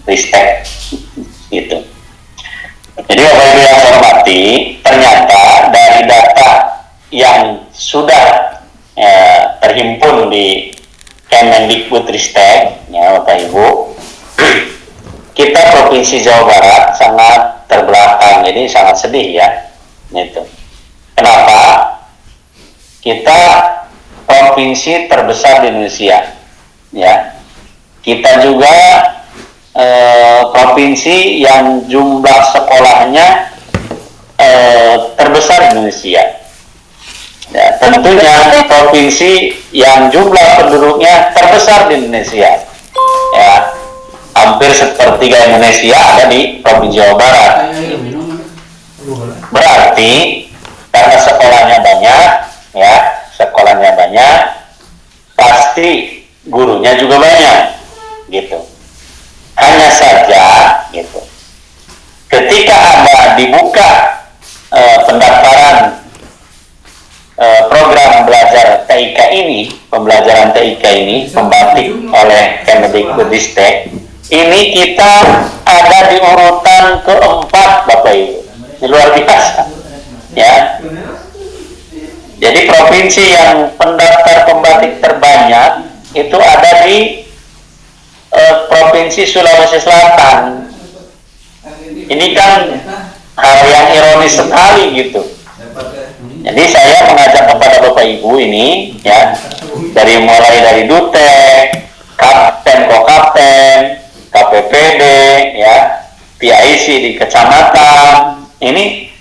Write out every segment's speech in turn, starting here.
Ristek gitu. Jadi Bapak Ibu yang saya hormati, ternyata dari data yang sudah terhimpun di Kemendikbudristek, ya Bapak Ibu, kita Provinsi Jawa Barat sangat terbelakang, jadi sangat sedih ya. Gitu. Kenapa? Kita provinsi terbesar di Indonesia, ya. Kita juga provinsi yang jumlah sekolahnya terbesar di Indonesia. Ya, tentunya provinsi yang jumlah penduduknya terbesar di Indonesia. Ya, hampir sepertiga Indonesia ada di Provinsi Jawa Barat. Berarti karena sekolahnya banyak, ya, sekolahnya banyak, pasti gurunya juga banyak, gitu. Hanya saja, gitu, ketika ada dibuka pendaftaran program belajar TIK ini, pembelajaran TIK ini pembatik oleh Kemendikbudristek, ini kita ada di urutan keempat, Bapak Ibu. Ini luar biasa, ya. Jadi provinsi yang pendaftar pembatik terbanyak itu ada di Provinsi Sulawesi Selatan. Ini kan hal yang ironis sekali gitu. Jadi saya mengajak kepada Bapak Ibu ini, ya, mulai dari Dutek, Kapten, Kokapten, KPPD, ya, PIC di kecamatan, ini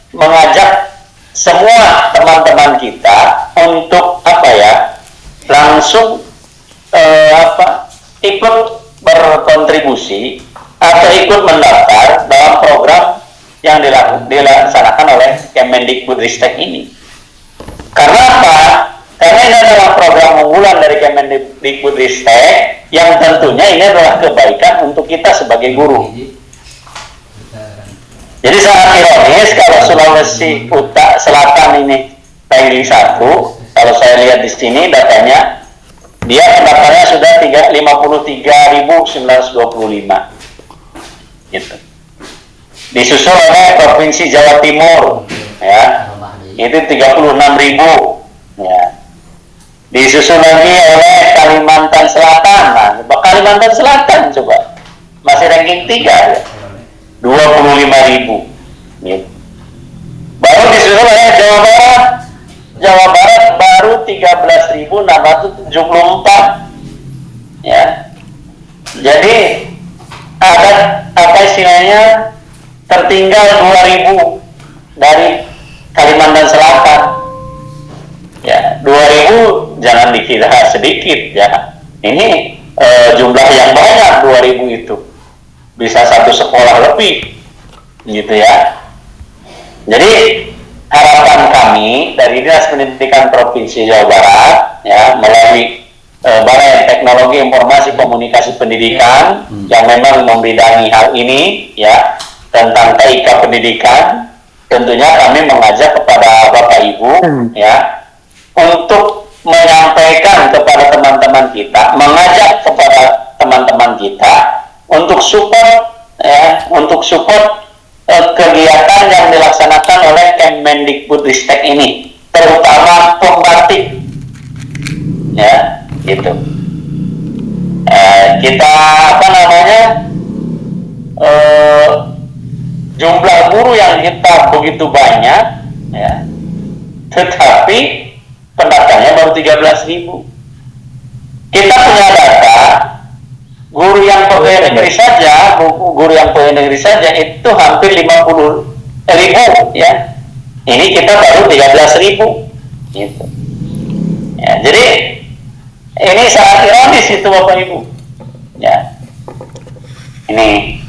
mengajak semua teman-teman kita untuk langsung ikut berkontribusi atau ikut mendaftar dalam program yang dilaksanakan oleh Kemendikbudristek ini. Karena apa? Karena ini adalah program unggulan dari Kemendikbudristek yang tentunya ini adalah kebaikan untuk kita sebagai guru. Jadi sangat ironis kalau Sulawesi Selatan ini ranking 1, kalau saya lihat di sini datanya, dia pendaftarnya sudah 53.925, gitu. Disusul oleh Provinsi Jawa Timur, ya, itu 36.000, ya. Disusul lagi oleh Kalimantan Selatan. Nah, Kalimantan Selatan coba masih ranking 3, ya. 25.000, gitu. Baru disusul oleh Jawa Barat. Jawa Barat baru 13.674, ya. Jadi ada istilahnya tertinggal 2.000 dari Kalimantan Selatan, ya. 2.000 jangan dikira sedikit, ya. Ini jumlah yang banyak, 2.000 itu bisa satu sekolah lebih, gitu ya. Jadi harapan kami dari Dinas Pendidikan Provinsi Jawa Barat, ya, melalui Balai Teknologi Informasi Komunikasi Pendidikan yang memang membidangi hal ini, ya, tentang TIK pendidikan, tentunya kami mengajak kepada Bapak Ibu, ya, untuk menyampaikan kepada teman-teman kita, mengajak kepada teman-teman kita untuk support, ya, untuk support kegiatan yang dilaksanakan oleh Kemendikbudristek ini, terutama pembatik, ya, gitu. Kita jumlah guru yang kita begitu banyak, ya, tetapi pendaftarnya baru 13.000. Kita punya data guru yang pegawai negeri saja itu hampir 50.000, ya. Ini kita baru 13.000, gitu. Ya, jadi ini sangat ironis itu Bapak Ibu, ya. Ini,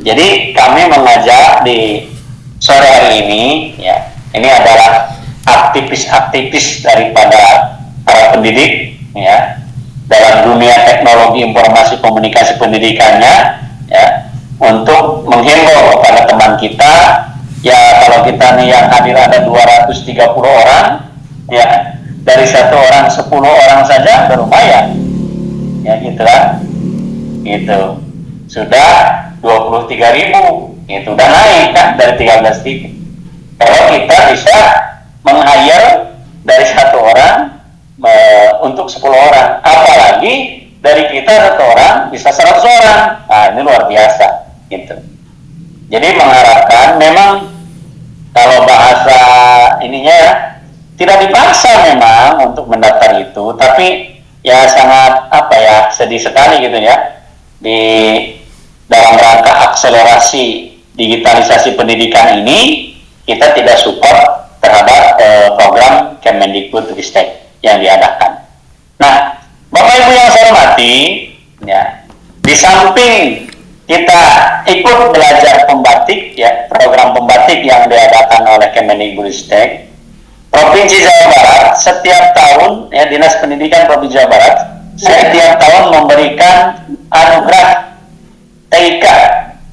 jadi kami mengajak di sore hari ini, ya. Ini adalah aktivis-aktivis daripada para pendidik, ya, dalam dunia teknologi informasi komunikasi pendidikannya, ya, untuk menghimbau kepada teman kita, ya, kalau kita nih yang hadir ada 230 orang, ya, dari 1 orang 10 orang saja udah lumayan, ya, gitu lah, gitu. Sudah 23.000, itu udah naik kan dari 13.000. Kalau kita bisa meng-hire dari 1 orang untuk 10 orang, apalagi dari kita 1 orang bisa 100 orang. Nah, ini luar biasa gitu. Jadi mengharapkan memang kalau bahasa ininya ya, tidak dipaksa memang untuk mendaftar itu, tapi ya sangat sedih sekali gitu ya, di dalam rangka akselerasi digitalisasi pendidikan ini kita tidak support terhadap program Kemendikbudristek yang diadakan. Nah, Bapak Ibu yang saya hormati, ya, di samping kita ikut belajar pembatik, ya, program pembatik yang diadakan oleh Kemendikbudristek, Provinsi Jawa Barat setiap tahun, ya, Dinas Pendidikan Provinsi Jawa Barat setiap tahun memberikan anugerah TIK,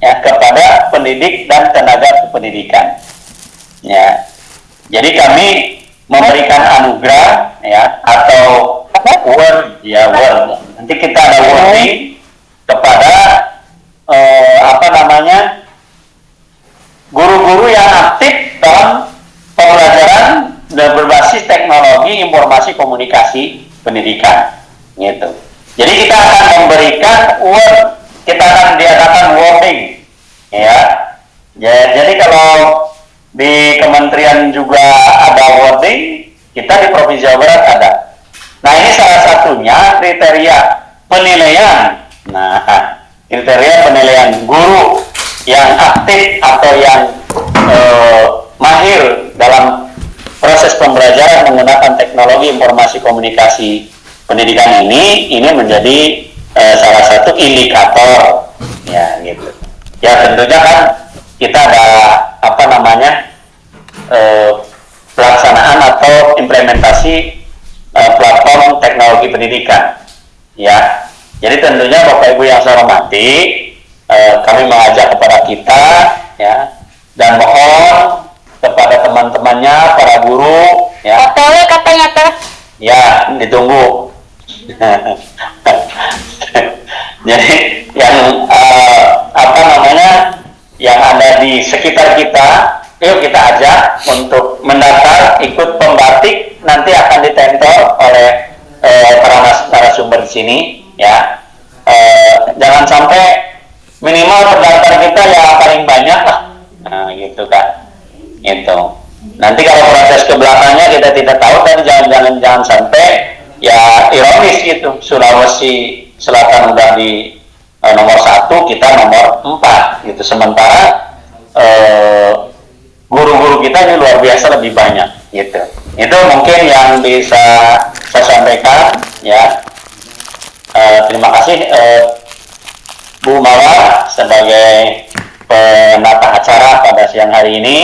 ya, kepada pendidik dan tenaga kependidikan. Ya, jadi kami memberikan anugerah, ya, atau award, ya, award. Nanti kita ada awarding kepada guru-guru yang aktif dalam pembelajaran dan berbasis teknologi informasi komunikasi pendidikan, gitu. Jadi kita akan memberikan award, kita akan diadakan awarding, ya. Jadi kalau di kementerian juga ada awarding, kita di Provinsi Jawa Barat ada. Nah, ini salah satunya kriteria penilaian. Nah, kriteria penilaian guru yang aktif atau yang mahir dalam proses pembelajaran menggunakan teknologi informasi komunikasi pendidikan ini menjadi salah satu indikator, ya, gitu. Ya, tentunya kan kita ada pelaksanaan atau implementasi platform teknologi pendidikan, ya. Jadi tentunya Bapak Ibu yang saya hormati, kami mengajak kepada kita, ya, dan mohon kepada teman-temannya, para guru, ya. Hotelnya katanya teh. Ya, ditunggu. Jadi yang yang ada di sekitar kita, yuk kita ajak untuk mendaftar ikut pembatik, nanti akan ditentol oleh para narasumber di sini, ya. Jangan sampai minimal pendaftar kita ya paling banyak lah, nah, gitu kan, itu. Nanti kalau proses ke belakangnya kita tidak tahu, tapi jangan sampai ya ironis gitu, Sulawesi Selatan udah di nomor 1, kita nomor 4 gitu, sementara guru-guru kita ini luar biasa lebih banyak gitu. Itu mungkin yang bisa saya sampaikan, ya. Terima kasih Bu Mawar sebagai penata acara pada siang hari ini,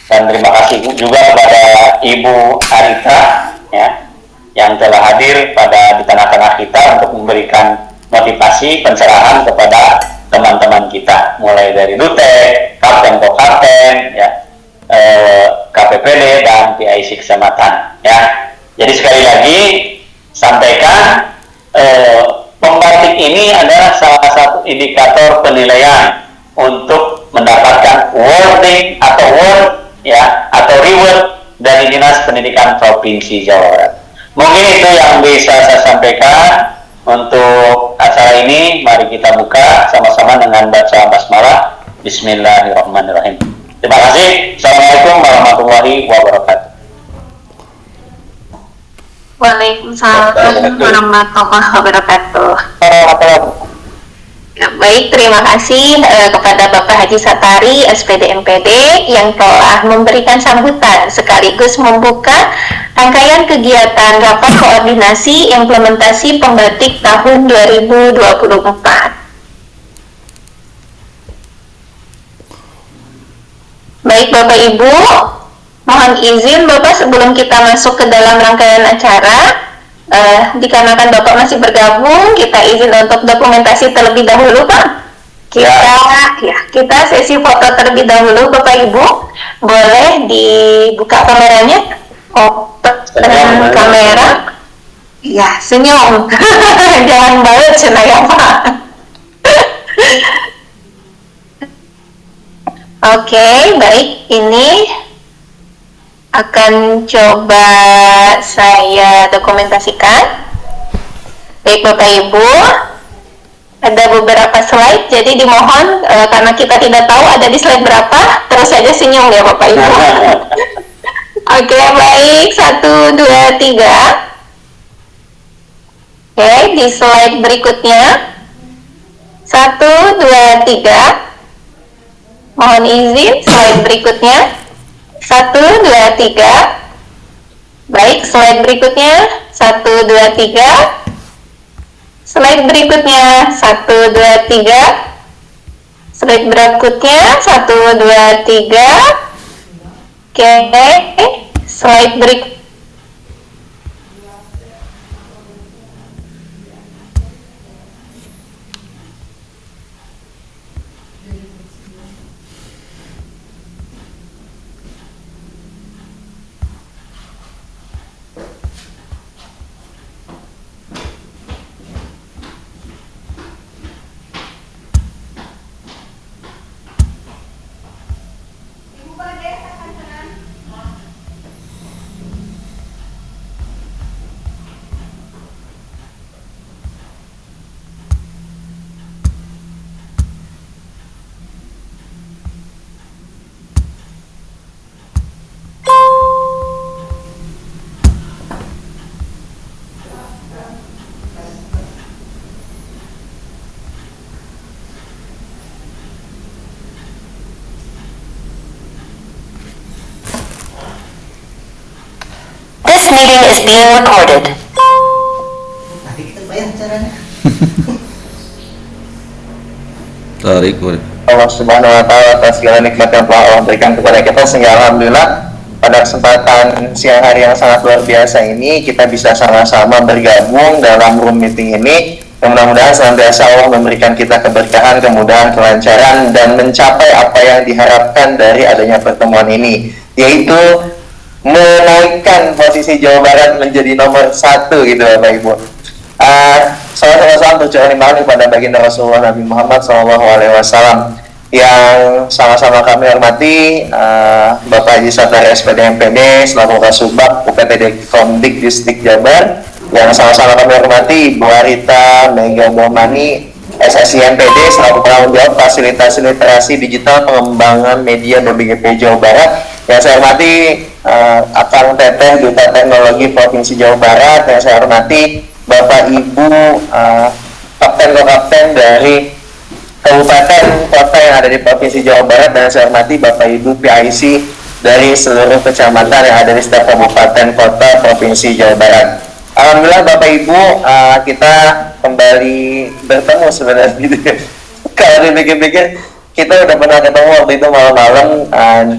dan terima kasih juga kepada Ibu Arita, ya, yang telah hadir di tengah-tengah kita untuk memberikan motivasi pencerahan kepada teman-teman kita, mulai dari Dute, Kapten Kopapten, ya, KPPD dan PIC kecamatan, ya. Jadi sekali lagi sampaikan, pembatik ini adalah salah satu indikator penilaian untuk mendapatkan awarding atau award, ya, atau reward dari Dinas Pendidikan Provinsi Jawa Barat. Mungkin itu yang bisa saya sampaikan untuk acara ini. Mari kita buka sama-sama dengan baca basmalah. Bismillahirrahmanirrahim. Terima kasih. Assalamualaikum warahmatullahi wabarakatuh. Waalaikumsalam warahmatullahi wabarakatuh. Ya, baik, terima kasih kepada Bapak Haji Satari, SPD MPD, yang telah memberikan sambutan sekaligus membuka rangkaian kegiatan rapat koordinasi implementasi pembatik tahun 2024. Baik Bapak Ibu, mohon izin Bapak sebelum kita masuk ke dalam rangkaian acara, dikarenakan Bapak masih bergabung, kita izin untuk dokumentasi terlebih dahulu, Pak. Kita sesi foto terlebih dahulu, Bapak Ibu. Boleh dibuka kameranya? Open kamera. Ya, senyum. Jangan balik, ya, Pak. Oke, baik. Ini akan coba saya dokumentasikan. Baik Bapak Ibu, ada beberapa slide, jadi dimohon karena kita tidak tahu ada di slide berapa, terus saja senyum ya Bapak Ibu. Oke, baik, 1, 2, 3. Oke, di slide berikutnya 1, 2, 3. Mohon izin, slide berikutnya 1, 2, 3. Baik, slide berikutnya 1, 2, 3. Slide berikutnya 1, 2, 3. Slide berikutnya 1, 2, 3. Oke, slide berikutnya. This meeting is being recorded. Nanti kita bayar caranya. Tarik boleh. Allah Subhanahu wa Ta'ala atas segala nikmat yang telah Allah berikan kepada kita, sehingga alhamdulillah pada kesempatan siang hari yang sangat luar biasa ini kita bisa sama-sama bergabung dalam room meeting ini. Mudah-mudahan senantiasa Allah memberikan kita keberkahan, kemudahan, kelancaran, dan mencapai apa yang diharapkan dari adanya pertemuan ini, yaitu menaikkan posisi Jawa Barat menjadi nomor 1 gitu Bapak Ibu. Salam berjuang kepada baginda Rasulullah Nabi Muhammad SAW yang sama-sama kami hormati Bapak Haji Satari SPD MPD selaku Kasubag UPTD Komdik Distrik Jabar, yang sama-sama kami hormati Bu Arita Mega Bomani SSI MPD selaku penanggung jawab fasilitasi literasi digital pengembangan media BBGP Jawa Barat, yang saya hormati Akang Teteh Duta Teknologi Provinsi Jawa Barat, yang saya hormati Bapak Ibu kapten-kapten dari kabupaten kota yang ada di Provinsi Jawa Barat, dan saya hormati Bapak Ibu PIC dari seluruh kecamatan yang ada di setiap kabupaten kota Provinsi Jawa Barat. Alhamdulillah Bapak Ibu, kita kembali bertemu sebenarnya gitu ya. Kalau dipikir-pikir kita udah pernah ketemu waktu itu malam-malam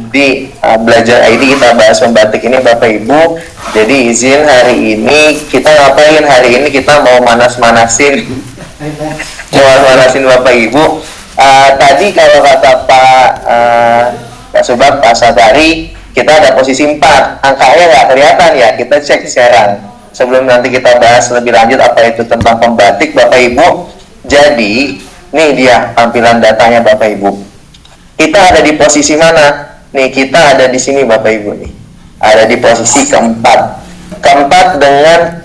di Belajar ID, kita bahas membatik ini Bapak Ibu. Jadi izin hari ini kita ngapain? Hari ini kita mau manas-manasin Bapak Ibu. Tadi kalau kata Pak Subag, Pak Satari, kita ada posisi 4. Angkanya nggak kelihatan ya, kita cek sekarang sebelum nanti kita bahas lebih lanjut apa itu tentang pembatik Bapak Ibu. Jadi nih dia tampilan datanya Bapak Ibu. Kita ada di posisi mana? Nih kita ada di sini Bapak Ibu nih. Ada di posisi keempat dengan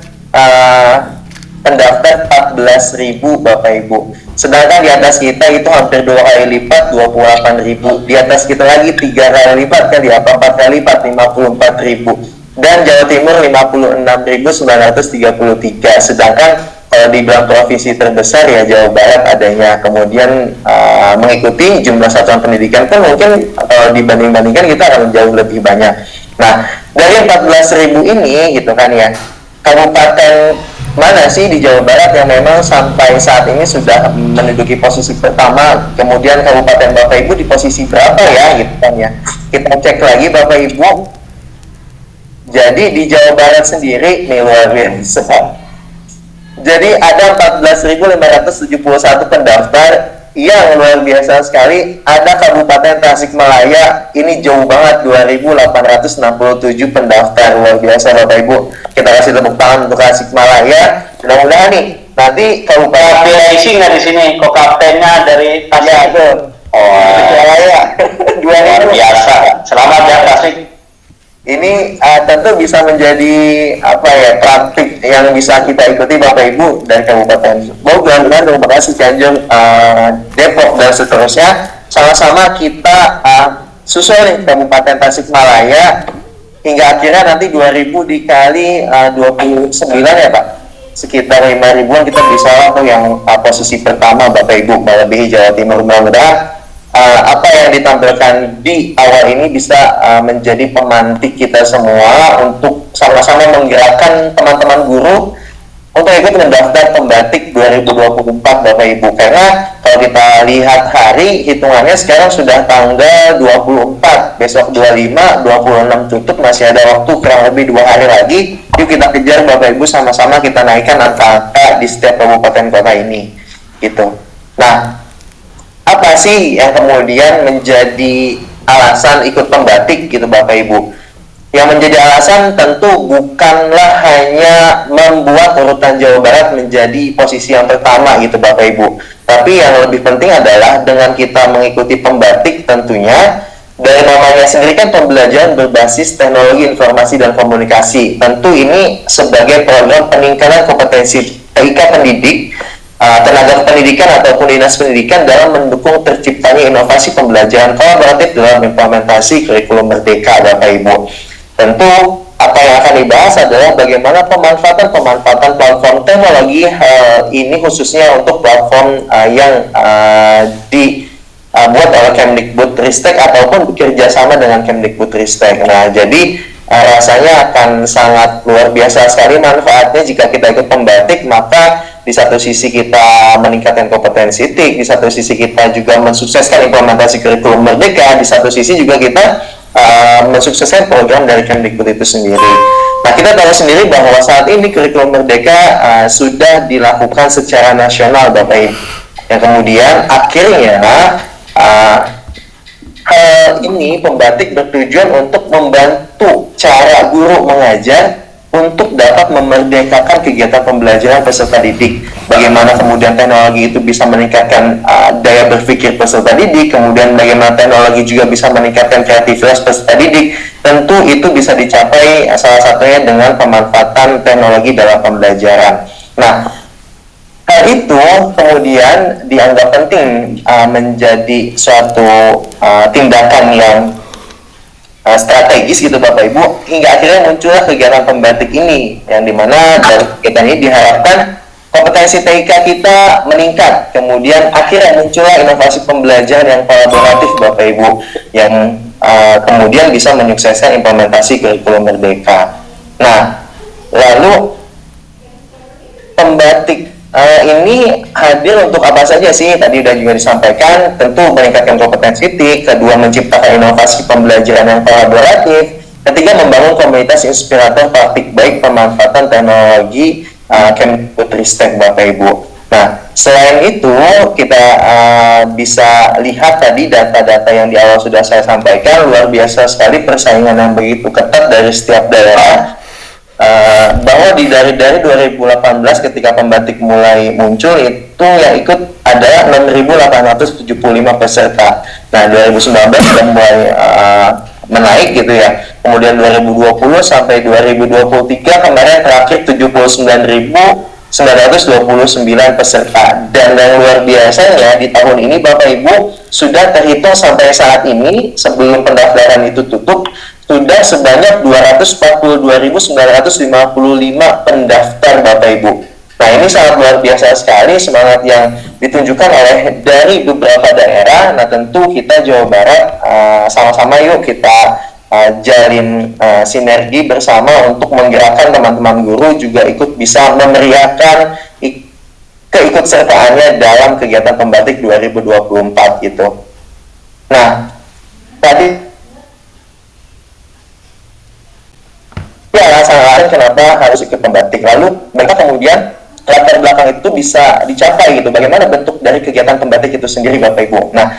pendaftar 14.000 Bapak Ibu. Sedangkan di atas kita itu hampir 2 kali lipat 28.000. Di atas kita lagi 3 kali lipat kan, di apa 4 kali lipat 54.000. Dan Jawa Timur 56.933. Sedangkan kalau dibilang provinsi terbesar ya Jawa Barat adanya, kemudian mengikuti jumlah satuan pendidikan pun mungkin kalau dibanding-bandingkan kita akan jauh lebih banyak. Nah, dari 14.000 ini gitu kan ya, kabupaten mana sih di Jawa Barat yang memang sampai saat ini sudah menduduki posisi pertama, kemudian kabupaten Bapak Ibu di posisi berapa ya gitu kan ya. Kita cek lagi Bapak Ibu. Jadi di Jawa Barat sendiri nih luar biasa. Jadi ada 14.571 pendaftar yang luar biasa sekali. Ada Kabupaten Tasikmalaya, ini jauh banget 2.867 pendaftar, luar biasa Bapak Ibu. Kita kasih tepuk tangan untuk Tasikmalaya. Mudah-mudahan nih nanti Kabupaten PIC nggak di sini, kok kaptennya dari Tasik. Oh, Tasikmalaya. Luar 2000. biasa. Selamat ya Tasik. Ini tentu bisa menjadi praktik yang bisa kita ikuti Bapak Ibu dari Kabupaten Bogor, Bandung, Bekasi, Cianjur, Depok dan seterusnya. Sama-sama kita susul nih Kabupaten Tasikmalaya hingga akhirnya nanti 2000 dikali 29 ya Pak, sekitar 5.000-an kita bisa untuk yang posisi pertama Bapak Ibu melebihi Jawa Timur. Mudah-mudahan apa yang ditampilkan di awal ini bisa menjadi pemantik kita semua untuk sama-sama menggerakkan teman-teman guru untuk ikut mendaftar pembatik 2024 Bapak Ibu. Karena kalau kita lihat hari hitungannya sekarang sudah tanggal 24, besok 25, 26 tutup, masih ada waktu kurang lebih 2 hari lagi. Yuk kita kejar Bapak Ibu, sama-sama kita naikkan angka-angka di setiap kabupaten kota ini gitu. Nah, apa sih yang kemudian menjadi alasan ikut pembatik gitu Bapak Ibu? Yang menjadi alasan tentu bukanlah hanya membuat urutan Jawa Barat menjadi posisi yang pertama gitu Bapak Ibu, tapi yang lebih penting adalah dengan kita mengikuti pembatik tentunya dari namanya sendiri kan pembelajaran berbasis teknologi informasi dan komunikasi. Tentu ini sebagai program peningkatan kompetensi TIK pendidik, tenaga pendidikan ataupun dinas pendidikan dalam mendukung terciptanya inovasi pembelajaran kolaboratif dalam implementasi kurikulum merdeka Bapak Ibu. Tentu apa yang akan dibahas adalah bagaimana pemanfaatan platform teknologi ini khususnya untuk platform yang dibuat oleh Kemdikbudristek ataupun bekerja sama dengan Kemdikbudristek. Nah, jadi rasanya akan sangat luar biasa sekali manfaatnya jika kita ikut pembatik. Maka di satu sisi kita meningkatkan kompetensi TIK, di satu sisi kita juga mensukseskan implementasi kurikulum merdeka, di satu sisi juga kita mensukseskan program dari Kemdikbud itu sendiri. Nah, kita tahu sendiri bahwa saat ini kurikulum merdeka sudah dilakukan secara nasional Bapak Ibu, yang kemudian akhirnya hal ini pembatik bertujuan untuk membantu cara guru mengajar untuk dapat memerdekakan kegiatan pembelajaran peserta didik. Bagaimana kemudian teknologi itu bisa meningkatkan daya berpikir peserta didik, kemudian bagaimana teknologi juga bisa meningkatkan kreativitas peserta didik. Tentu itu bisa dicapai salah satunya dengan pemanfaatan teknologi dalam pembelajaran. Nah, hal itu kemudian dianggap penting menjadi suatu tindakan yang strategis gitu Bapak Ibu, hingga akhirnya muncullah kegiatan pembatik ini, yang dimana dari kegiatan ini diharapkan kompetensi TIK kita meningkat, kemudian akhirnya muncullah inovasi pembelajaran yang kolaboratif Bapak Ibu, yang kemudian bisa menyukseskan implementasi kurikulum merdeka. Nah, lalu pembatik ini hadir untuk apa saja sih? Tadi sudah juga disampaikan, tentu meningkatkan kompetensi TIK, kedua menciptakan inovasi pembelajaran yang kolaboratif, ketiga membangun komunitas inspirator praktik baik pemanfaatan teknologi Kemdikbudristek Bapak Ibu. Nah, selain itu kita bisa lihat tadi data-data yang di awal sudah saya sampaikan, luar biasa sekali persaingan yang begitu ketat dari setiap daerah. Bahwa dari 2018 ketika pembatik mulai muncul itu yang ikut adalah 6.875 peserta. Nah, 2019 sudah mulai menaik gitu ya. Kemudian 2020 sampai 2023 kemarin terakhir 79.929 peserta. Dan yang luar biasanya di tahun ini Bapak Ibu sudah terhitung sampai saat ini sebelum pendaftaran itu tutup sudah sebanyak 242.955 pendaftar Bapak Ibu. Nah, ini sangat luar biasa sekali semangat yang ditunjukkan oleh dari beberapa daerah. Nah, tentu kita Jawa Barat sama-sama yuk kita jalin sinergi bersama untuk menggerakkan teman-teman guru juga ikut bisa memeriahkan keikutsertaannya dalam kegiatan pembatik 2024 gitu. Nah, tadi alasan kenapa harus ikut pembatik, lalu mereka kemudian latar belakang itu bisa dicapai gitu. Bagaimana bentuk dari kegiatan pembatik itu sendiri Bapak Ibu? Nah,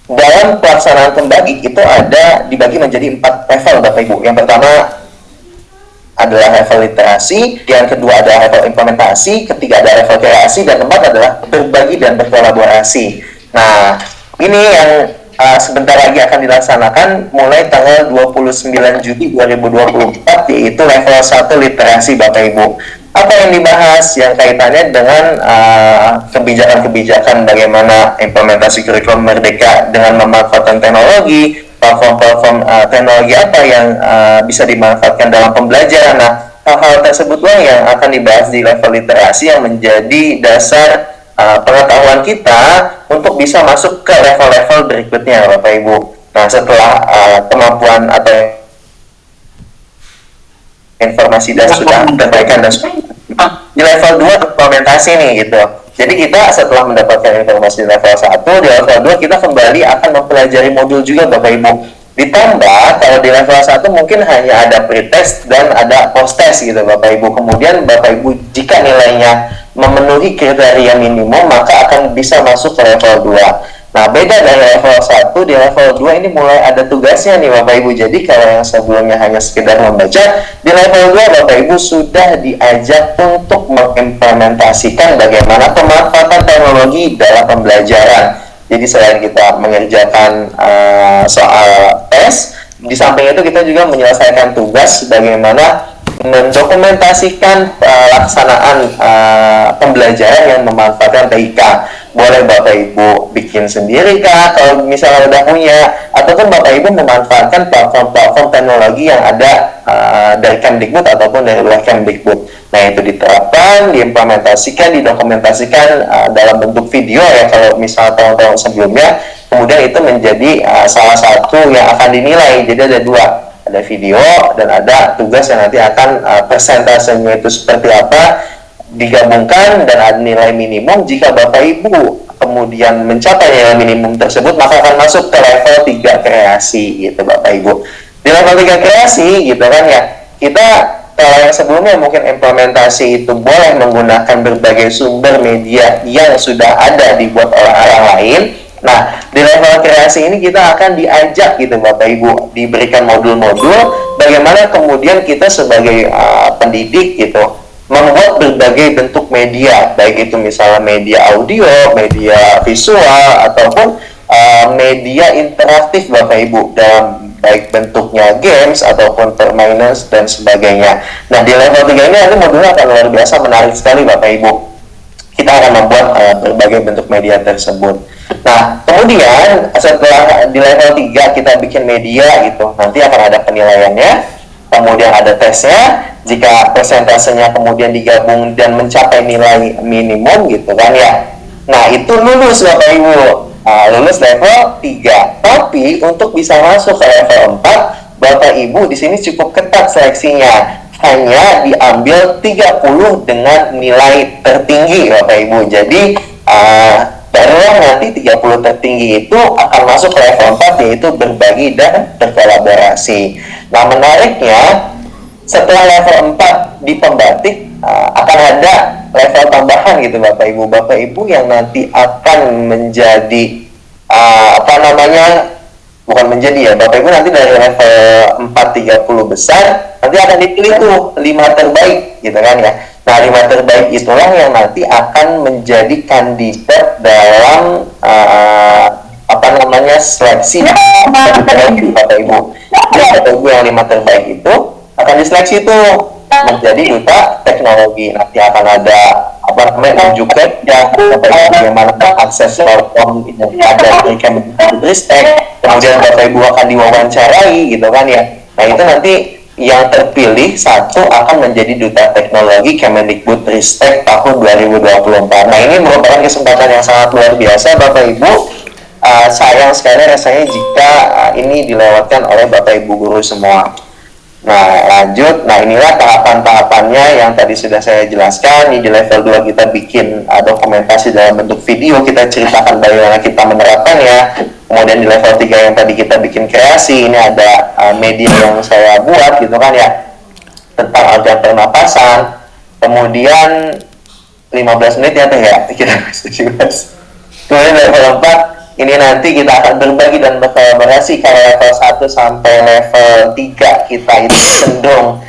dalam pelaksanaan pembatik itu ada dibagi menjadi 4 level Bapak Ibu. Yang pertama adalah level literasi, yang kedua adalah level implementasi, ketiga adalah level kreasi, dan keempat adalah berbagi dan berkolaborasi. Nah, ini yang sebentar lagi akan dilaksanakan mulai tanggal 29 Juli 2024, yaitu level 1 literasi Bapak Ibu. Apa yang dibahas yang kaitannya dengan kebijakan-kebijakan bagaimana implementasi kurikulum Merdeka dengan memanfaatkan teknologi, platform-platform teknologi apa yang bisa dimanfaatkan dalam pembelajaran. Nah, hal-hal tersebutlah yang akan dibahas di level literasi yang menjadi dasar pengetahuan kita untuk bisa masuk ke level-level berikutnya, Bapak Ibu. Nah, setelah kemampuan atau informasi dan sudah terbaikan dan di level 2 implementasi nih gitu. Jadi kita setelah mendapatkan informasi di level 1, di level 2 kita kembali akan mempelajari modul juga Bapak Ibu. Ditambah kalau di level 1 mungkin hanya ada pretest dan ada post-test gitu Bapak Ibu. Kemudian Bapak Ibu jika nilainya memenuhi kriteria minimum maka akan bisa masuk ke level 2. Nah, beda dari level 1, di level 2 ini mulai ada tugasnya nih Bapak Ibu. Jadi kalau yang sebelumnya hanya sekedar membaca, di level 2 Bapak Ibu sudah diajak untuk mengimplementasikan bagaimana pemanfaatan teknologi dalam pembelajaran. Jadi selain kita mengerjakan soal tes, di samping itu kita juga menyelesaikan tugas bagaimana mendokumentasikan pelaksanaan pembelajaran yang memanfaatkan TIK. Boleh Bapak Ibu bikin sendiri kah kalau misalnya udah punya, ataupun Bapak Ibu memanfaatkan platform-platform teknologi yang ada dari Kemdikbud ataupun dari luar Kemdikbud. Nah, itu diterapkan, diimplementasikan, didokumentasikan dalam bentuk video ya kalau misalnya tahun-tahun sebelumnya. Kemudian itu menjadi salah satu yang akan dinilai. Jadi ada dua, ada video dan ada tugas yang nanti akan persentasenya itu seperti apa digabungkan dan ada nilai minimum. Jika Bapak Ibu kemudian mencapai nilai minimum tersebut maka akan masuk ke level 3 kreasi gitu Bapak Ibu. Di level 3 kreasi gitu kan ya, kita kalau yang sebelumnya mungkin implementasi itu boleh menggunakan berbagai sumber media yang sudah ada dibuat oleh orang lain. Nah, di level kreasi ini kita akan diajak gitu Bapak Ibu, diberikan modul-modul bagaimana kemudian kita sebagai pendidik gitu membuat berbagai bentuk media, baik itu misalnya media audio, media visual, ataupun media interaktif Bapak Ibu dalam baik bentuknya games ataupun permainan dan sebagainya. Nah, di level 3 ini nanti modulnya akan luar biasa menarik sekali Bapak Ibu. Kita akan membuat berbagai bentuk media tersebut. Nah, kemudian setelah di level 3 kita bikin media gitu, nanti akan ada penilaiannya, kemudian ada tesnya. Jika persentasenya kemudian digabung dan mencapai nilai minimum gitu kan ya, nah itu lulus Bapak Ibu, lulus level 3. Tapi untuk bisa masuk ke level 4 Bapak Ibu di sini cukup ketat seleksinya, hanya diambil 30 dengan nilai tertinggi Bapak Ibu. Jadi barulah nanti 30 tertinggi itu akan masuk ke level 4, yaitu berbagi dan berkolaborasi. Nah, menariknya setelah level 4 di pembatik akan ada level tambahan gitu Bapak Ibu. Bapak Ibu yang nanti akan menjadi bukan menjadi ya, Bapak Ibu nanti dari level 4 30 besar nanti akan dipilih tuh 5 terbaik gitu kan ya. Nah, 5 terbaik itulah yang nanti akan menjadi kandidat dalam seleksi Bapak Ibu. Bapak Ibu yang 5 terbaik itu akan diseleksi itu menjadi duta teknologi. Nanti akan ada juga ya bagaimana akses platform yang ada di Kemdikbudristek. Kemudian Bapak Ibu akan diwawancarai gitu kan ya. Nah, itu nanti yang terpilih satu akan menjadi duta teknologi Kemdikbudristek tahun 2024. Nah, ini merupakan kesempatan yang sangat luar biasa Bapak Ibu. Sayang sekali rasanya jika ini dilewatkan oleh Bapak Ibu guru semua. Nah, lanjut. Nah, inilah tahapan-tahapannya yang tadi sudah saya jelaskan. Di level 2 kita bikin dokumentasi dalam bentuk video, kita ceritakan bagaimana kita menerapkannya. Kemudian di level 3 yang tadi kita bikin kreasi, ini ada media yang saya buat gitu kan ya, tentang organ pernapasan. Kemudian 15 menit ya teh ya, kita 17. Kemudian level 4 ini nanti kita akan berbagi dan berkolaborasi. Kalau level 1 sampai level 3 kita itu cenderung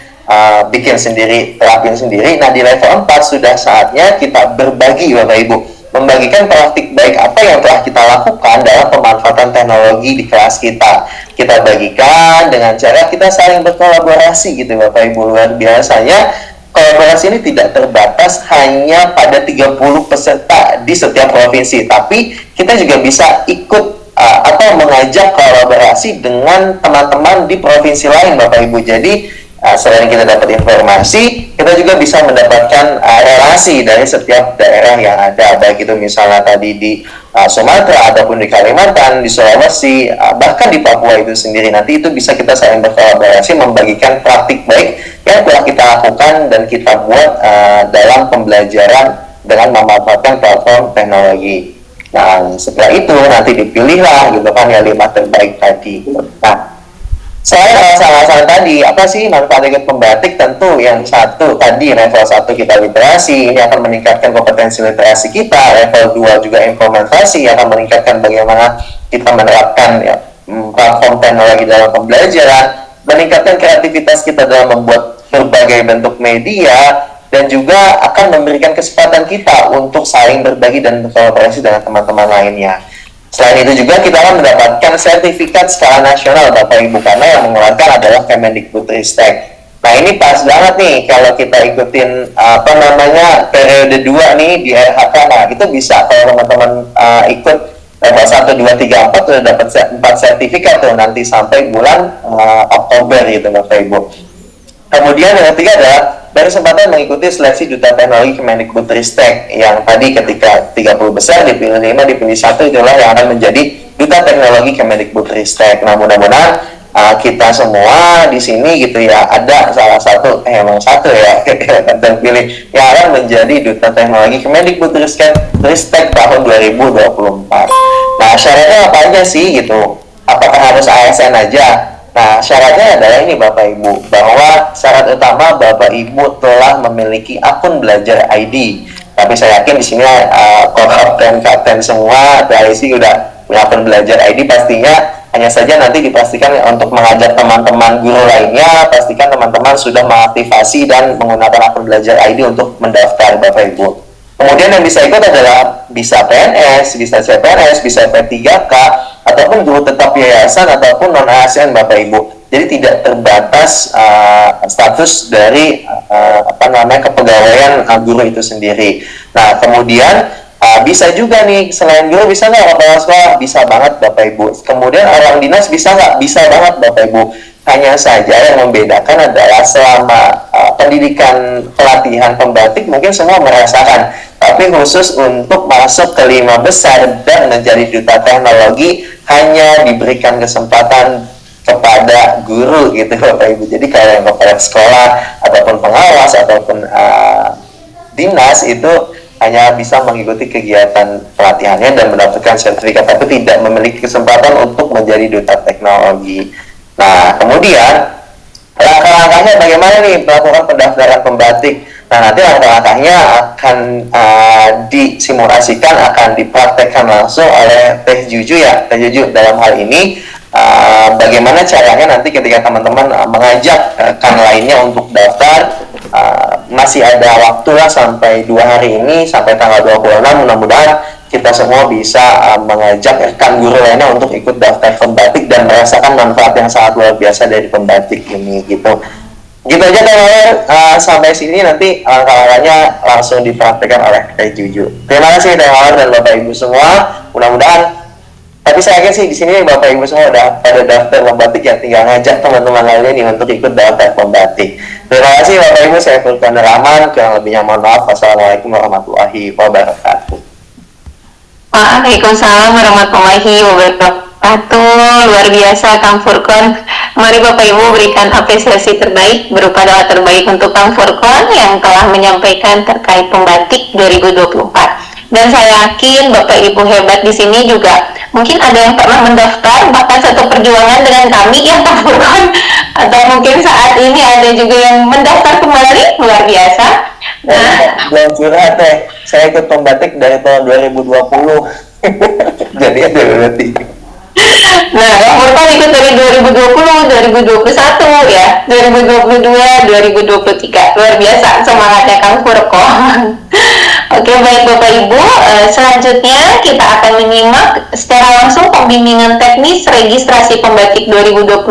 bikin sendiri, terapin sendiri. Nah, di level 4 sudah saatnya kita berbagi Bapak Ibu, membagikan praktik baik apa apa yang telah kita lakukan dalam pemanfaatan teknologi di kelas kita. Kita bagikan dengan cara kita saling berkolaborasi gitu Bapak Ibu. Luar biasanya kolaborasi ini tidak terbatas hanya pada 30 peserta di setiap provinsi, tapi kita juga bisa ikut atau mengajak kolaborasi dengan teman-teman di provinsi lain Bapak Ibu. Jadi selain kita dapat informasi, kita juga bisa mendapatkan relasi dari setiap daerah yang ada, baik itu misalnya tadi di Sumatera ataupun di Kalimantan, di Sulawesi, bahkan di Papua itu sendiri. Nanti itu bisa kita saling berkolaborasi, membagikan praktik baik yang telah kita lakukan dan kita buat dalam pembelajaran dengan memanfaatkan platform teknologi. Nah, setelah itu nanti dipilihlah gitu kan ya 5 terbaik tadi. Nah, saya alasan-alasan tadi, apa sih manfaat ikut pembatik? Tentu yang satu tadi level 1 kita literasi, ini akan meningkatkan kompetensi literasi kita. Level 2 juga implementasi, yang akan meningkatkan bagaimana kita menerapkan ya, platform teknologi dalam pembelajaran, meningkatkan kreativitas kita dalam membuat berbagai bentuk media, dan juga akan memberikan kesempatan kita untuk saling berbagi dan berkolaborasi dengan teman-teman lainnya. Selain itu juga kita akan mendapatkan sertifikat skala nasional Bapak Ibu, karena yang mengeluarkan adalah Kemendikbudristek. Nah ini pas banget nih kalau kita ikutin periode 2 nih di RHK. Nah itu bisa kalau teman-teman ikut level 1, 2, 3, 4 sudah dapat 4 sertifikat tuh nanti sampai bulan Oktober gitu Bapak Ibu. Kemudian yang ketiga adalah berkesempatan mengikuti seleksi Duta Teknologi Kemendikbudristek yang tadi ketika 30 besar dipilih 5, dipilih 1, itulah yang akan menjadi Duta Teknologi Kemendikbudristek. Nah mudah-mudahan kita semua di sini gitu ya ada salah satu emang satu ya terpilih yang akan menjadi Duta Teknologi Kemendikbudristek tahun 2024. Nah syaratnya apa aja sih gitu? Apakah harus ASN aja? Nah, syaratnya adalah ini Bapak Ibu, bahwa syarat utama Bapak Ibu telah memiliki akun belajar ID. Tapi saya yakin di sini kapten semua TIC udah punya akun belajar ID pastinya. Hanya saja nanti dipastikan untuk mengajak teman-teman guru lainnya, pastikan teman-teman sudah mengaktifasi dan menggunakan akun belajar ID untuk mendaftar Bapak Ibu. Kemudian yang bisa ikut adalah bisa PNS, bisa CPNS, bisa P3K, ataupun guru tetap yayasan ataupun non-ASN Bapak Ibu. Jadi tidak terbatas status dari kepegawaian guru itu sendiri. Nah kemudian bisa juga nih selain guru bisa nggak kepala sekolah? Bisa banget Bapak Ibu. Kemudian orang dinas bisa nggak? Bisa banget Bapak Ibu. Hanya saja yang membedakan adalah selama pendidikan pelatihan pembatik mungkin semua merasakan, tapi khusus untuk masuk ke 5 besar dan menjadi duta teknologi hanya diberikan kesempatan kepada guru gitu Bapak Ibu. Jadi kalau yang kepala sekolah ataupun pengawas ataupun dinas itu hanya bisa mengikuti kegiatan pelatihannya dan mendapatkan sertifikat, tapi tidak memiliki kesempatan untuk menjadi duta teknologi. Nah, kemudian langkah-langkahnya bagaimana nih melakukan pendaftaran pembatik? Nah, nanti langkah-langkahnya akan disimulasikan, akan dipraktekkan langsung oleh Teh Juju ya. Teh Juju dalam hal ini bagaimana caranya nanti ketika teman-teman mengajak rekan lainnya untuk daftar, masih ada waktu lah sampai 2 hari ini, sampai tanggal 26, mudah-mudahan kita semua bisa mengajak rekan guru lainnya untuk ikut daftar pembatik dan merasakan manfaat yang sangat luar biasa dari pembatik ini gitu. Gitu aja teman-teman, sampai sini nanti langkah-langkahnya langsung dipraktikkan oleh Teh Juju. Terima kasih teman-teman dan Bapak Ibu semua. Mudah-mudahan, tapi saya yakin sih di sini Bapak Ibu semua udah pada daftar pembatik ya, tinggal ngajak teman-teman lainnya nih untuk ikut daftar pembatik. Terima kasih Bapak Ibu, saya Furqan Rahman, kurang lebihnya mohon maaf. Wassalamualaikum warahmatullahi wabarakatuh. Waalaikumsalam warahmatullahi wabarakatuh. Luar biasa Kang Furqan. Mari Bapak Ibu berikan apresiasi terbaik berupa doa terbaik untuk Kang Furqan yang telah menyampaikan terkait pembatik 2024. Dan saya yakin Bapak Ibu hebat di sini juga mungkin ada yang pernah mendaftar, bahkan satu perjuangan dengan kami ya Kang Furqan, atau mungkin saat ini ada juga yang mendaftar kembali. Luar biasa. Nah, belum curhat Teh, saya ikut pembatik dari tahun 2020. Jadi ada berarti. Nah, Kang Furqan ikut dari 2020, 2021 ya, 2022, 2023. Luar biasa semangatnya Kang Furqan. Oke, baik Bapak Ibu, selanjutnya kita akan menyimak secara langsung pembimbingan teknis registrasi pembatik 2024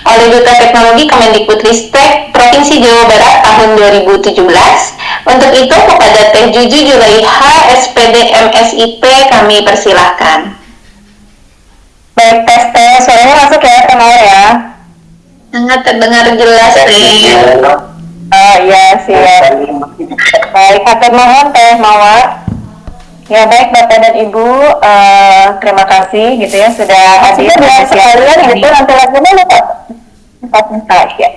oleh Duta Teknologi Kemendikbudristek Provinsi Jawa Barat tahun 2017. Untuk itu kepada Teh Juju Julaiha, SPD MSIP, kami persilahkan. Baik, tes, suaranya masuk ya, Teh Mawar ya? Sangat terdengar jelas, Teh. Ya, siap. Baik, hatur nuhun Teh Mawar. Ya baik Bapak dan Ibu, terima kasih gitu ya sudah hadir dan sekalian gitu nanti lagi lupa 4 ya.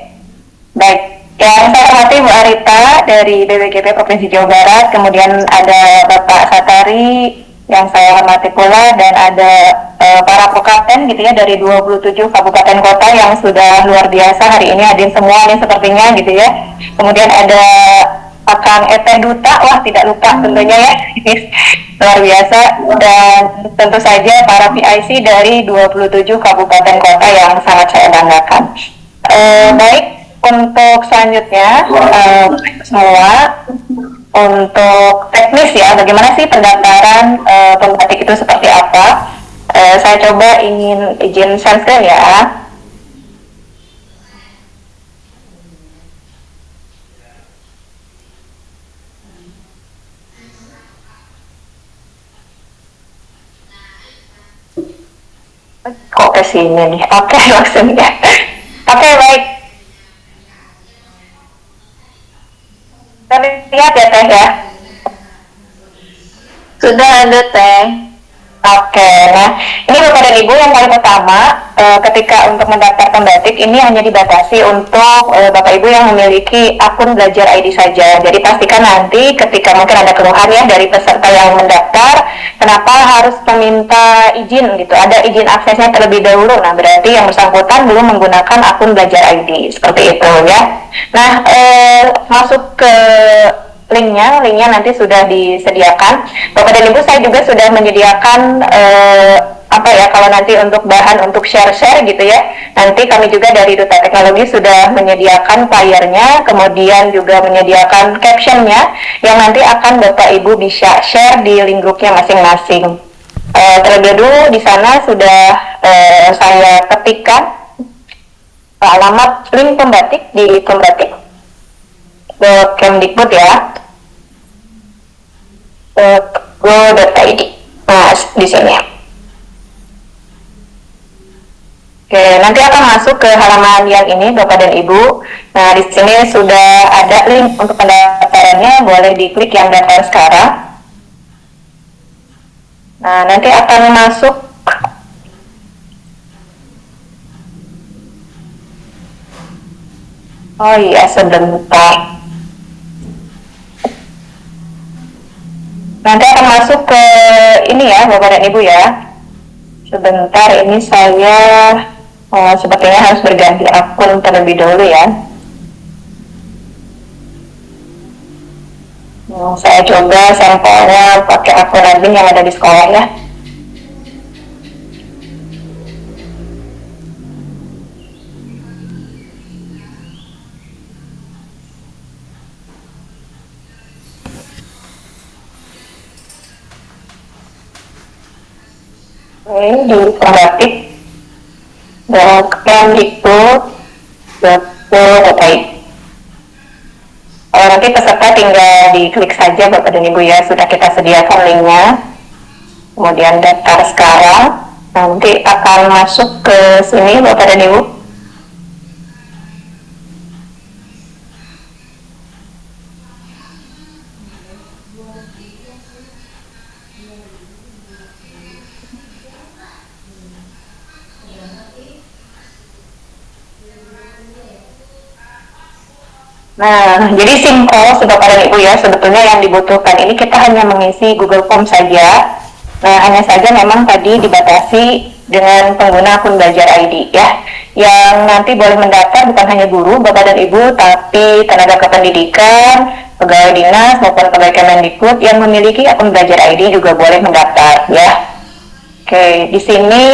Baik, yang saya hormati Bu Arita dari BWGP Provinsi Jawa Barat, kemudian ada Bapak Satari yang saya hormati pula, dan ada para pokapten gitu ya dari 27 kabupaten kota yang sudah luar biasa hari ini hadir semua nih sepertinya gitu ya. Kemudian ada Akang Ete Duta, wah tidak lupa tentunya ya, luar biasa, dan tentu saja para PIC dari 27 kabupaten kota yang sangat saya banggakan. Baik, untuk selanjutnya semua untuk teknis ya, bagaimana sih pendaftaran pembatik itu seperti apa? Saya coba ingin izin share screen ya. Kok ke sini nih? Oke, langsung ya. Oke, baik. Terlihat ya Teh ya? Sudah ada, Teh. Oke, nah ini Bapak dan Ibu yang paling pertama ketika untuk mendaftar pembatik ini hanya dibatasi untuk Bapak Ibu yang memiliki akun belajar ID saja. Jadi pastikan nanti ketika mungkin ada keluhan ya dari peserta yang mendaftar, kenapa harus meminta izin gitu, ada izin aksesnya terlebih dahulu. Nah berarti yang bersangkutan belum menggunakan akun belajar ID, seperti itu ya. Nah masuk ke linknya nanti sudah disediakan. Bapak dan Ibu, saya juga sudah menyediakan kalau nanti untuk bahan untuk share gitu ya, nanti kami juga dari Duta Teknologi sudah menyediakan flyernya, kemudian juga menyediakan captionnya yang nanti akan Bapak Ibu bisa share di link grupnya masing-masing. Terlebih dahulu di sana sudah saya ketikkan alamat link pembatik di Kemdikbud ya, go.id. Nah di sini. Oke, nanti akan masuk ke halaman yang ini Bapak dan Ibu. Nah di sini sudah ada link untuk pendaftarannya, boleh diklik yang daftar sekarang. Nah nanti akan masuk. Oh iya, sebentar. Nanti akan masuk ke ini ya Bapak dan Ibu ya. Sebentar, ini saya sepertinya harus berganti akun terlebih dahulu ya. Saya coba sampelnya pakai akun admin yang ada di sekolah ya. Ini di pembatik Kemdikbud.go.id. Nanti peserta tinggal diklik saja Bapak dan Ibu ya, sudah kita sediakan linknya. Kemudian daftar sekarang, nanti akan masuk ke sini Bapak dan Ibu. Nah, jadi simple Bapak dan Ibu ya, sebetulnya yang dibutuhkan ini kita hanya mengisi Google Form saja. Nah, hanya saja memang tadi dibatasi dengan pengguna akun belajar ID ya. Yang nanti boleh mendaftar bukan hanya guru, Bapak dan Ibu, tapi tenaga kependidikan, pegawai dinas maupun pegawai Kemendikbud yang memiliki akun belajar ID juga boleh mendaftar ya. Oke, di sini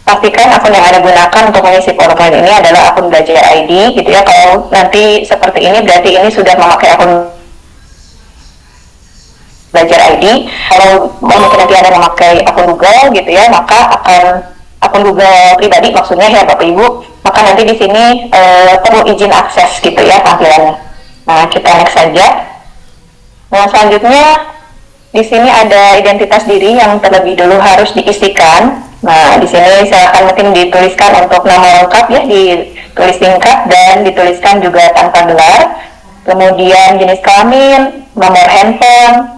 pastikan akun yang Anda gunakan untuk mengisi formulir ini adalah akun belajar ID gitu ya. Kalau nanti seperti ini berarti ini sudah memakai akun Belajar ID. Kalau mungkin nanti ada memakai akun Google gitu ya, maka akan akun Google pribadi maksudnya ya Bapak Ibu, maka nanti di sini perlu izin akses gitu ya tampilannya. Nah, kita next saja. Nah, selanjutnya di sini ada identitas diri yang terlebih dulu harus diisikan. Nah, di sini saya akan mungkin dituliskan untuk nama lengkap ya, ditulis singkat dan dituliskan juga tanpa gelar. Kemudian jenis kelamin, nomor handphone.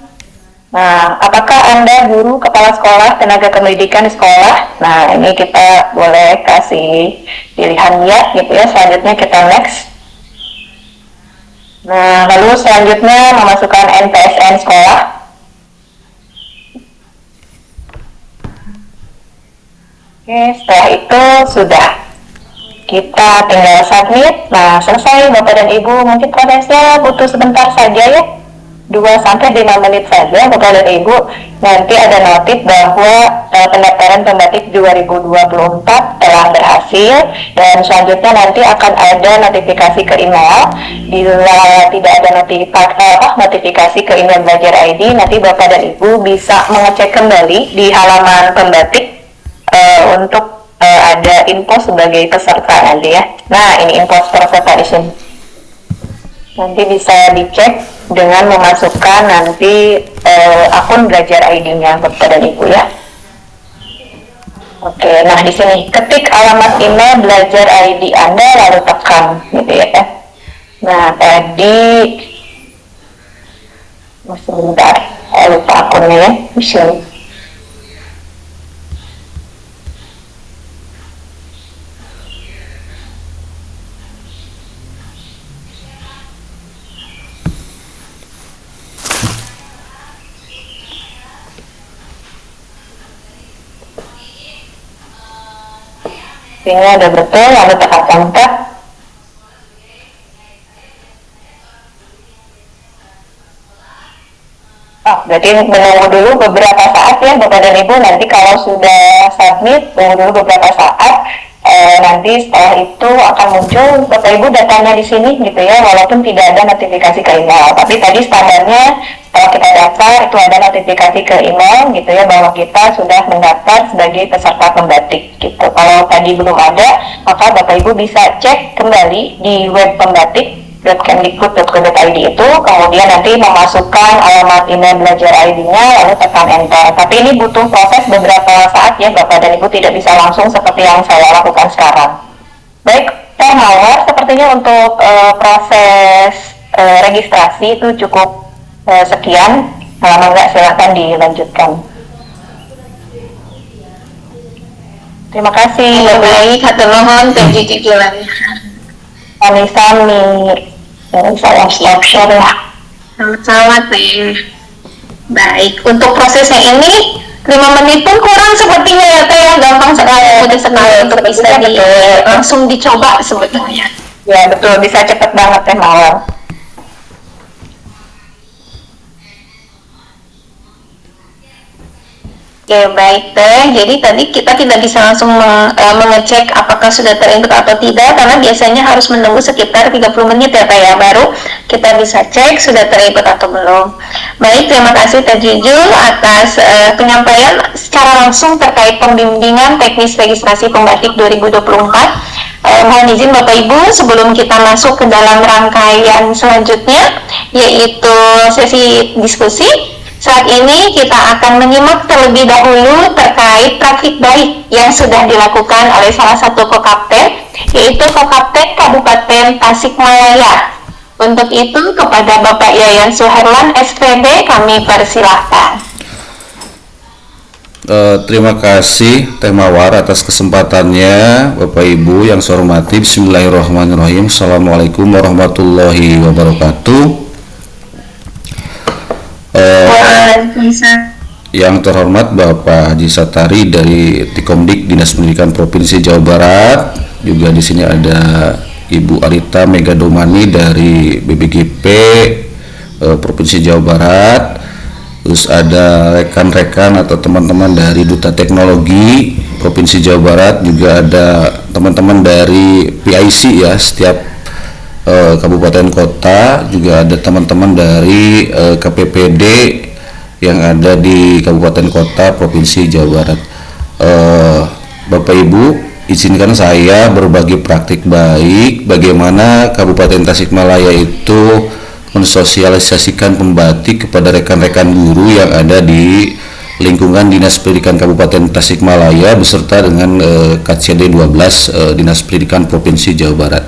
Nah, apakah Anda guru, kepala sekolah, tenaga kependidikan di sekolah? Nah, ini kita boleh kasih pilihan ya gitu ya. Selanjutnya kita next. Nah, lalu selanjutnya memasukkan NPSN sekolah. Oke, setelah itu sudah. Kita tinggal submit. Nah, selesai Bapak dan Ibu. Mungkin prosesnya butuh sebentar saja ya. 2-5 menit saja Bapak dan Ibu. Nanti ada notif bahwa pendaftaran pembatik 2024 telah berhasil, dan selanjutnya nanti akan ada notifikasi ke email. Bila tidak ada notifikasi ke email Belajar ID, nanti Bapak dan Ibu bisa mengecek kembali di halaman pembatik untuk ada info sebagai peserta nanti ya. Nah, ini info peserta di sini. Nanti bisa dicek dengan memasukkan nanti akun Belajar ID-nya Bapak dan Ibu ya. Oke, nah di sini ketik alamat email Belajar ID Anda lalu tekan gitu ya. Nah, tadi sebentar, lupa akunnya ya, di sini. Ini ada betul, lalu tekan kontak. Berarti menunggu dulu beberapa saat ya Bapak dan Ibu. Nanti kalau sudah submit, tunggu dulu beberapa saat. Nanti setelah itu akan muncul Bapak Ibu datanya di sini gitu ya, walaupun tidak ada notifikasi ke email. Tapi tadi standarnya setelah kita daftar itu ada notifikasi ke email gitu ya, bahwa kita sudah mendaftar sebagai peserta pembatik gitu. Kalau tadi belum ada, maka Bapak Ibu bisa cek kembali di web pembatik.kemdikbud.go.id itu, kemudian nanti memasukkan alamat email Belajar ID-nya lalu tekan enter. Tapi ini butuh proses beberapa saat ya Bapak dan Ibu, tidak bisa langsung seperti yang saya lakukan sekarang. Baik, Teh Mawar, sepertinya untuk proses registrasi itu cukup sekian. Kalau enggak silakan dilanjutkan. Terima kasih. Baik, hatur nuhun Teh Cici Julan. Sami-sami. Saya share ya. Sama-sama Teh. Baik, untuk prosesnya ini 5 menit pun kurang sepertinya ya Teh, ya, gampang sekali, mudah sekali untuk bisa langsung dicoba sebetulnya. Ya betul, bisa cepet banget Teh Mawar. Oke, baik Teh. Jadi tadi kita tidak bisa langsung mengecek apakah sudah terinput atau tidak, karena biasanya harus menunggu sekitar 30 menit ya Teh ya, baru kita bisa cek sudah terinput atau belum. Baik, terima kasih Teh Jujul atas penyampaian secara langsung terkait pembimbingan teknis registrasi pembatik 2024. Mohon izin Bapak Ibu, sebelum kita masuk ke dalam rangkaian selanjutnya, yaitu sesi diskusi, saat ini kita akan menyimak terlebih dahulu terkait praktik baik yang sudah dilakukan oleh salah satu Kokapten, yaitu Kokapten Kabupaten Tasikmalaya. Untuk itu, kepada Bapak Yayan Suherlan, SPD, kami persilahkan. Terima kasih Teh Mawar atas kesempatannya. Bapak Ibu yang saya hormati, bismillahirrahmanirrahim. Assalamualaikum warahmatullahi wabarakatuh. Yang terhormat Bapak Haji Satari dari Tikomdik Dinas Pendidikan Provinsi Jawa Barat, juga di sini ada Ibu Arita Megadomani dari BBGP Provinsi Jawa Barat, terus ada rekan-rekan atau teman-teman dari Duta Teknologi Provinsi Jawa Barat, juga ada teman-teman dari PIC ya, setiap kabupaten kota, juga ada teman-teman dari KPPD yang ada di kabupaten kota provinsi Jawa Barat. Bapak Ibu, izinkan saya berbagi praktik baik bagaimana Kabupaten Tasikmalaya itu mensosialisasikan pembatik kepada rekan-rekan guru yang ada di lingkungan Dinas Pendidikan Kabupaten Tasikmalaya beserta dengan KCD 12 Dinas Pendidikan Provinsi Jawa Barat.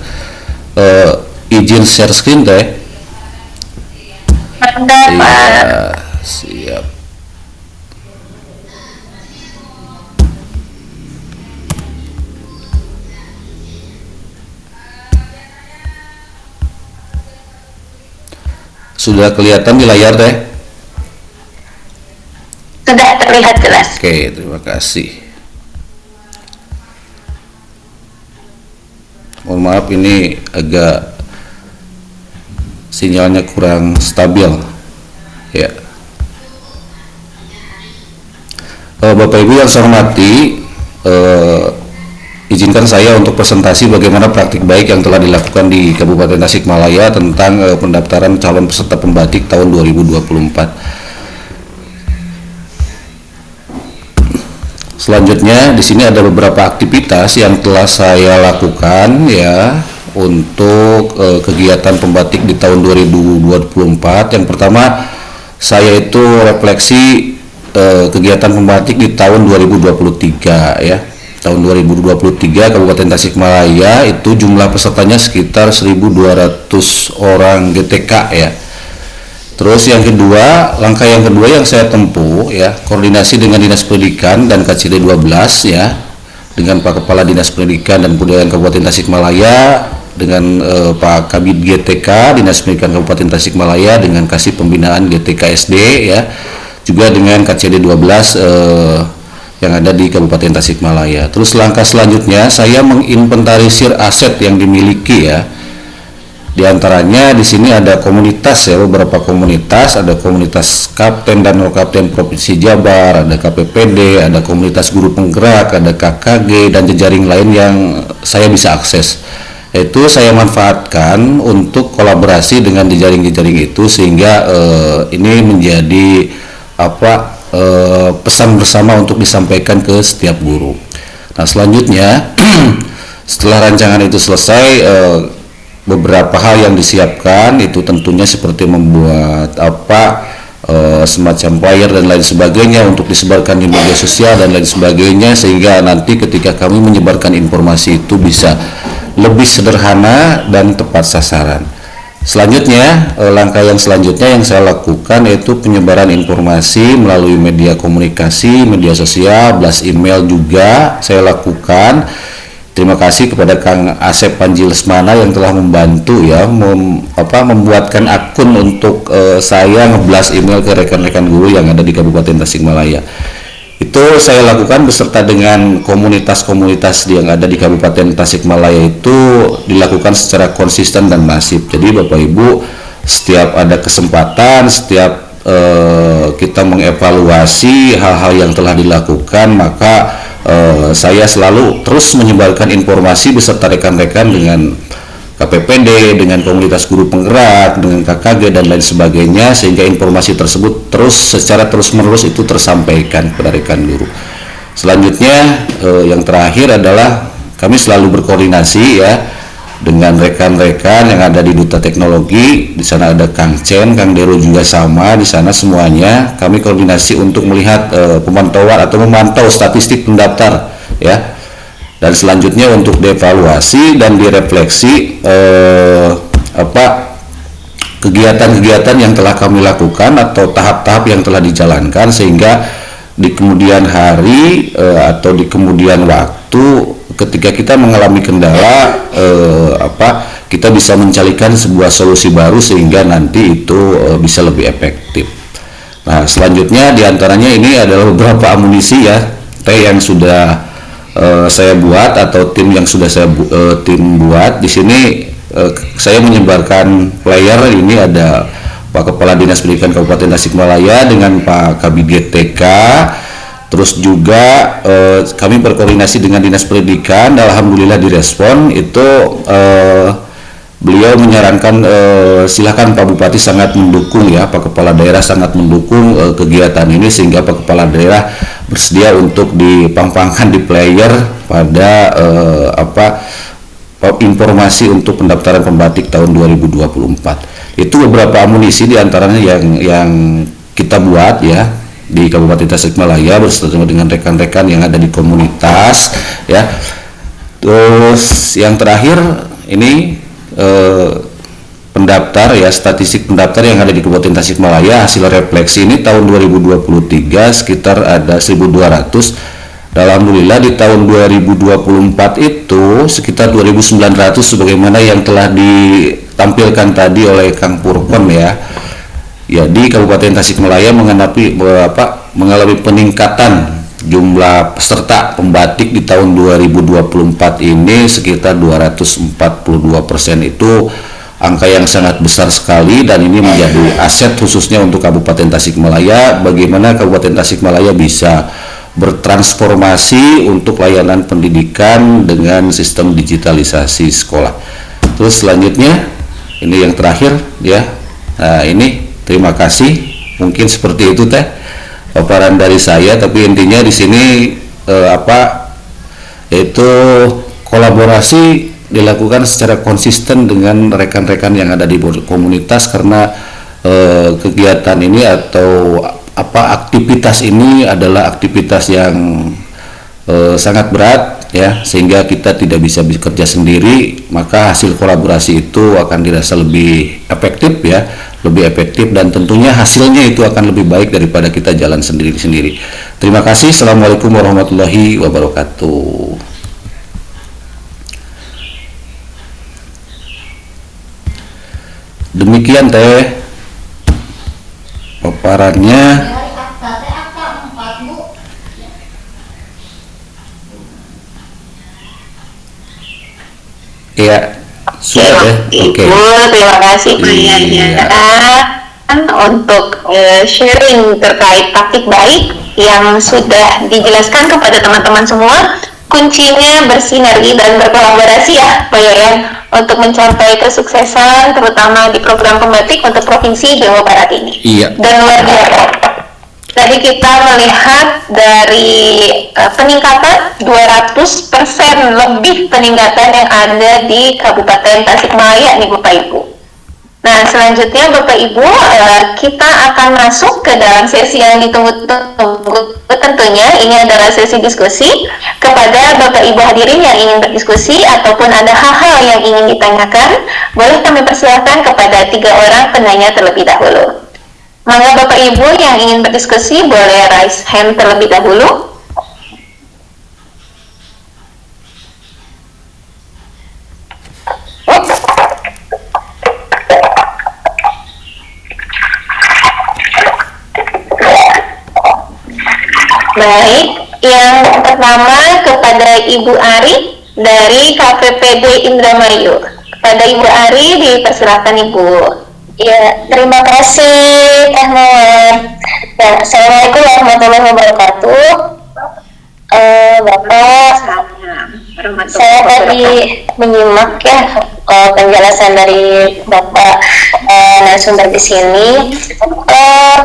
Izin share screen teh. Iya, siap. Sudah kelihatan di layar teh? Sudah terlihat jelas. Oke, terima kasih. Mohon maaf ini agak sinyalnya kurang stabil ya. Bapak Ibu yang saya hormati, izinkan saya untuk presentasi bagaimana praktik baik yang telah dilakukan di Kabupaten Tasikmalaya tentang pendaftaran calon peserta pembatik tahun 2024. Selanjutnya di sini ada beberapa aktivitas yang telah saya lakukan ya untuk kegiatan pembatik di tahun 2024. Yang pertama, saya itu refleksi kegiatan pembatik di tahun 2023 ya. Tahun 2023 Kabupaten Tasikmalaya itu jumlah pesertanya sekitar 1.200 orang GTK ya. Terus yang kedua, langkah yang kedua yang saya tempuh ya, koordinasi dengan Dinas Pendidikan dan KCD 12 ya, dengan Pak Kepala Dinas Pendidikan dan Kebudayaan Kabupaten Tasikmalaya, dengan Pak Kabid GTK Dinas Pendidikan Kabupaten Tasikmalaya, dengan Kasih Pembinaan GTK SD ya, juga dengan KCD 12 yang ada di Kabupaten Tasikmalaya. Terus langkah selanjutnya saya menginventarisir aset yang dimiliki ya. Di antaranya di sini ada komunitas ya, beberapa komunitas, ada komunitas kapten dan wakapten Provinsi Jabar, ada KPPD, ada komunitas guru penggerak, ada KKG dan jejaring lain yang saya bisa akses. Itu saya manfaatkan untuk kolaborasi dengan jejaring-jejaring itu sehingga ini menjadi pesan bersama untuk disampaikan ke setiap guru. Nah, selanjutnya setelah rancangan itu selesai, beberapa hal yang disiapkan itu tentunya seperti membuat semacam flyer dan lain sebagainya untuk disebarkan di media sosial dan lain sebagainya, sehingga nanti ketika kami menyebarkan informasi itu bisa lebih sederhana dan tepat sasaran. Selanjutnya, langkah yang selanjutnya yang saya lakukan yaitu penyebaran informasi melalui media komunikasi, media sosial, blast email juga saya lakukan. Terima kasih kepada Kang Asep Panji Lesmana yang telah membantu ya membuatkan akun untuk saya ngeblas email ke rekan-rekan guru yang ada di Kabupaten Tasikmalaya. Itu saya lakukan beserta dengan komunitas-komunitas yang ada di Kabupaten Tasikmalaya, itu dilakukan secara konsisten dan masif. Jadi Bapak Ibu, setiap ada kesempatan, setiap kita mengevaluasi hal-hal yang telah dilakukan, maka saya selalu terus menyebarkan informasi beserta rekan-rekan dengan KPPD, dengan komunitas guru penggerak, dengan KKG dan lain sebagainya, sehingga informasi tersebut secara terus-menerus itu tersampaikan kepada rekan guru. Selanjutnya yang terakhir adalah kami selalu berkoordinasi ya dengan rekan-rekan yang ada di Duta Teknologi. Di sana ada Kang Chen, Kang Dero juga sama di sana, semuanya kami koordinasi untuk melihat pemantauan atau memantau statistik pendaftar ya. Dan selanjutnya untuk dievaluasi dan direfleksi kegiatan-kegiatan yang telah kami lakukan atau tahap-tahap yang telah dijalankan, sehingga di kemudian hari atau di kemudian waktu ketika kita mengalami kendala kita bisa mencarikan sebuah solusi baru sehingga nanti itu bisa lebih efektif. Nah, selanjutnya diantaranya ini adalah beberapa amunisi ya yang sudah saya buat atau tim yang sudah saya buat. Di sini saya menyebarkan flyer. Ini ada Pak Kepala Dinas Pendidikan Kabupaten Tasikmalaya dengan Pak Kabid GTK. Terus juga kami berkoordinasi dengan Dinas Pendidikan. Alhamdulillah direspon itu beliau menyarankan silakan Pak Bupati sangat mendukung ya, Pak Kepala Daerah sangat mendukung kegiatan ini sehingga Pak Kepala Daerah bersedia untuk dipampangkan di player pada informasi untuk pendaftaran pembatik tahun 2024. Itu beberapa amunisi diantaranya yang kita buat ya di Kabupaten Tasikmalaya bersama dengan rekan-rekan yang ada di komunitas ya. Terus yang terakhir ini pendaftar ya, statistik pendaftar yang ada di Kabupaten Tasikmalaya hasil refleksi ini tahun 2023 sekitar ada 1.200. Alhamdulillah di tahun 2024 itu sekitar 2.900 sebagaimana yang telah ditampilkan tadi oleh Kang Purkon ya. Ya, di Kabupaten Tasikmalaya mengalami peningkatan jumlah peserta pembatik di tahun 2024 ini sekitar 242%. Itu angka yang sangat besar sekali dan ini menjadi aset khususnya untuk Kabupaten Tasikmalaya. Bagaimana Kabupaten Tasikmalaya bisa bertransformasi untuk layanan pendidikan dengan sistem digitalisasi sekolah. Terus selanjutnya ini yang terakhir ya. Nah, ini terima kasih. Mungkin seperti itu teh paparan dari saya, tapi intinya di sini yaitu kolaborasi dilakukan secara konsisten dengan rekan-rekan yang ada di komunitas karena kegiatan ini atau aktivitas ini adalah aktivitas yang sangat berat ya, sehingga kita tidak bisa bekerja sendiri, maka hasil kolaborasi itu akan dirasa lebih efektif ya, lebih efektif dan tentunya hasilnya itu akan lebih baik daripada kita jalan sendiri-sendiri. Terima kasih. Assalamualaikum warahmatullahi wabarakatuh. Demikian teh paparannya. Ya, sudah ya. Oke. Terima kasih Iya. untuk sharing terkait taktik baik yang sudah dijelaskan kepada teman-teman semua. Kuncinya bersinergi dan berkolaborasi ya Pak Yayan untuk mencapai kesuksesan terutama di program pembatik untuk Provinsi Jawa Barat ini. Iya. Dan luar biasa. Tadi kita melihat dari peningkatan 200% lebih peningkatan yang ada di Kabupaten Tasikmalaya nih Bapak Ibu. Nah selanjutnya Bapak Ibu kita akan masuk ke dalam sesi yang ditunggu-tunggu tentunya. Ini adalah sesi diskusi kepada Bapak Ibu hadirin yang ingin berdiskusi ataupun ada hal-hal yang ingin ditanyakan. Boleh kami persilakan kepada 3 orang penanya terlebih dahulu. Maka Bapak Ibu yang ingin berdiskusi boleh raise hand terlebih dahulu. Baik, yang pertama kepada Ibu Ari dari KPPD Indramayu. Kepada Ibu Ari dipersilakan Ibu. Ya, terima kasih Teh Mawar. Ya, Assalamualaikum warahmatullahi wabarakatuh. Bapak, saya tadi menyimak ya penjelasan dari Bapak narasumber di sini.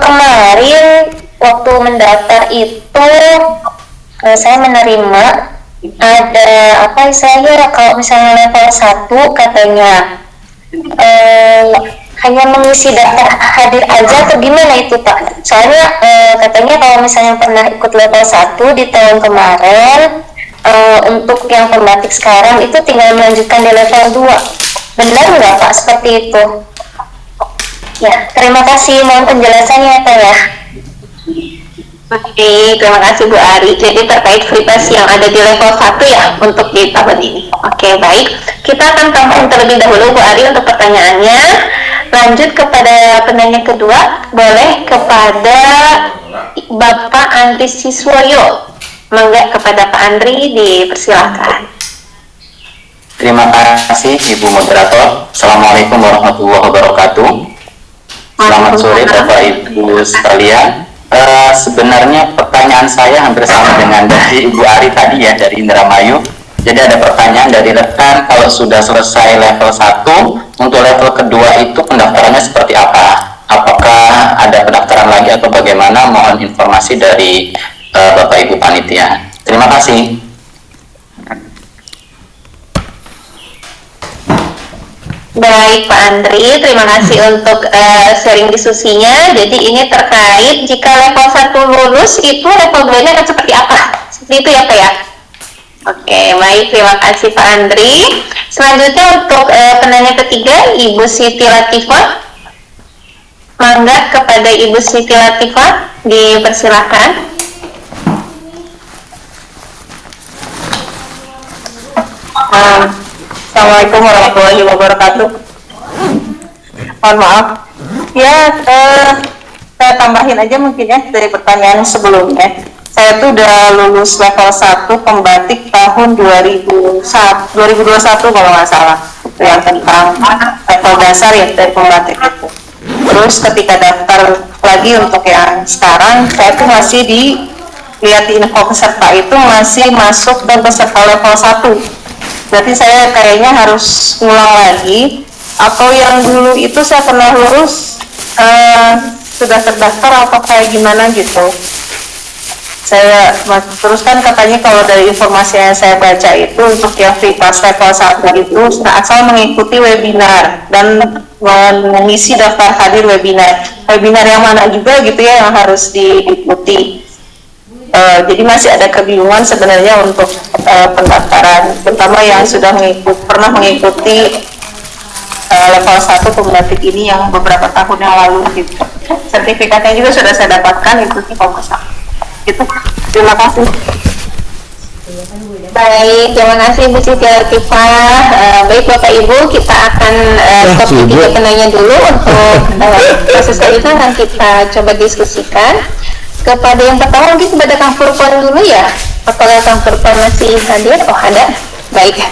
Kemarin waktu mendaftar itu saya menerima ada saya kalau misalnya level 1 katanya hanya mengisi daftar hadir aja atau gimana itu Pak? Soalnya katanya kalau misalnya pernah ikut level 1 di tahun kemarin untuk yang pembatik sekarang itu tinggal melanjutkan di level 2. Benar nggak Pak seperti itu? Ya, terima kasih, mohon penjelasannya Pak ya. Oke, terima kasih Bu Ari. Jadi terkait free-pass yang ada di level 1 ya untuk di tahun ini. Oke, baik. Kita akan tampung terlebih dahulu Bu Ari untuk pertanyaannya. Lanjut kepada penanya kedua, boleh kepada Bapak Andri Siswoyo. Mangga kepada Pak Andri dipersilakan. Terima kasih Ibu Moderator. Assalamualaikum warahmatullahi wabarakatuh. Selamat sore Bapak Ibu sekalian. Sebenarnya pertanyaan saya hampir sama dengan dari Ibu Ari tadi ya, dari Indramayu. Jadi ada pertanyaan dari rekan, kalau sudah selesai level 1, untuk level kedua itu pendaftarannya seperti apa? Apakah ada pendaftaran lagi atau bagaimana? Mohon informasi dari Bapak Ibu Panitia. Terima kasih. Baik Pak Andri, terima kasih untuk sharing diskusinya. Jadi ini terkait jika level 1 lulus, itu level 2-nya akan seperti apa? Seperti itu ya Pak ya? Oke, baik, terima kasih Pak Andri. Selanjutnya untuk penanya ketiga, Ibu Siti Latifah. Mangga kepada Ibu Siti Latifah, dipersilakan. Assalamualaikum warahmatullahi wabarakatuh. Mohon maaf. Ya, saya tambahin aja mungkin ya dari pertanyaan sebelumnya. Saya tuh udah lulus level 1 pembatik tahun 2021 kalau nggak salah. Itu yang tentang level dasar ya dari pembatik itu. Terus ketika daftar lagi untuk yang sekarang, saya tuh masih lihat di info peserta itu masih masuk dan peserta level 1. Berarti saya kayaknya harus ngulang lagi, atau yang dulu itu saya pernah lulus sudah terdaftar atau kayak gimana gitu. Saya terus kan katanya kalau dari informasi yang saya baca itu untuk yang free pass level 1 itu asal mengikuti webinar dan mengisi daftar hadir webinar. Webinar yang mana juga gitu ya yang harus diikuti. Jadi masih ada kebingungan sebenarnya untuk pendaftaran, terutama yang sudah pernah mengikuti level 1 pembatik ini yang beberapa tahun yang lalu gitu. Sertifikatnya juga sudah saya dapatkan itu sih kalau gitu. Terima kasih. Baik, terima kasih Bu Siti Latifah. Baik Bapak Ibu, kita akan stop di 3 penanya dulu untuk proses selanjutnya akan kita coba diskusikan. Kepada yang pertama mungkin kepada Kang Furqan dulu ya. Apakah Kang Furqan masih hadir? Oh ada. Baik.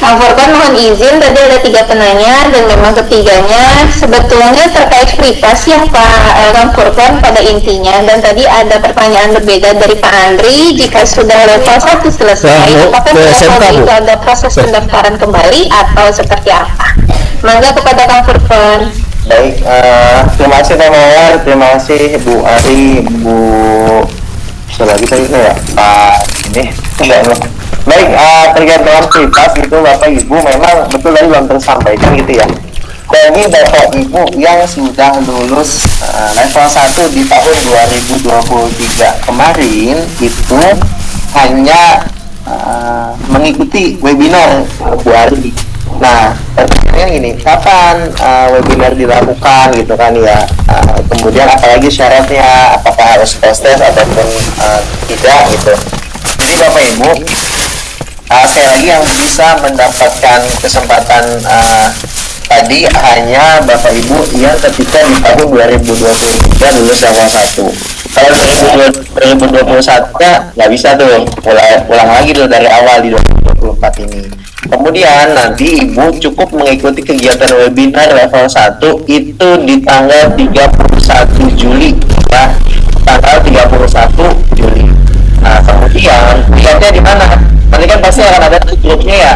Kang Furqan mohon izin, tadi ada 3 penanya dan memang ketiganya sebetulnya terkait free pass ya Pak Kang Furqan pada intinya, dan tadi ada pertanyaan berbeda dari Pak Andri. Jika sudah level 1 selesai, apakah level itu ada proses pendaftaran kembali atau seperti apa? Mangga kepada Kang Furqan. Baik, terima kasih Pak Mawar, terima kasih Bu Ari, Bu lagi saya ya Pak Baik, terkait dengan free pass gitu Bapak Ibu, memang betul tadi belum tersampaikan gitu ya. Bagi Bapak Ibu yang sudah lulus level 1 di tahun 2023 kemarin itu hanya mengikuti webinar Bu Ari. Nah, pertanyaannya gini, kapan webinar dilakukan gitu kan ya? Kemudian apalagi syaratnya, apakah harus post-test ataupun tidak gitu? Bapak Ibu, sekali lagi yang bisa mendapatkan kesempatan tadi hanya Bapak Ibu yang ketika di tahun 2020 lulus level 1. Kalau 2021 nggak bisa tuh, ulang lagi tuh dari awal di 2024 ini. Kemudian nanti Ibu cukup mengikuti kegiatan webinar level 1 itu di tanggal 31 Juli ya, tanggal 31 Juli. Nah, kemudian lihatnya di mana? Nanti kan pasti akan ada grupnya ya,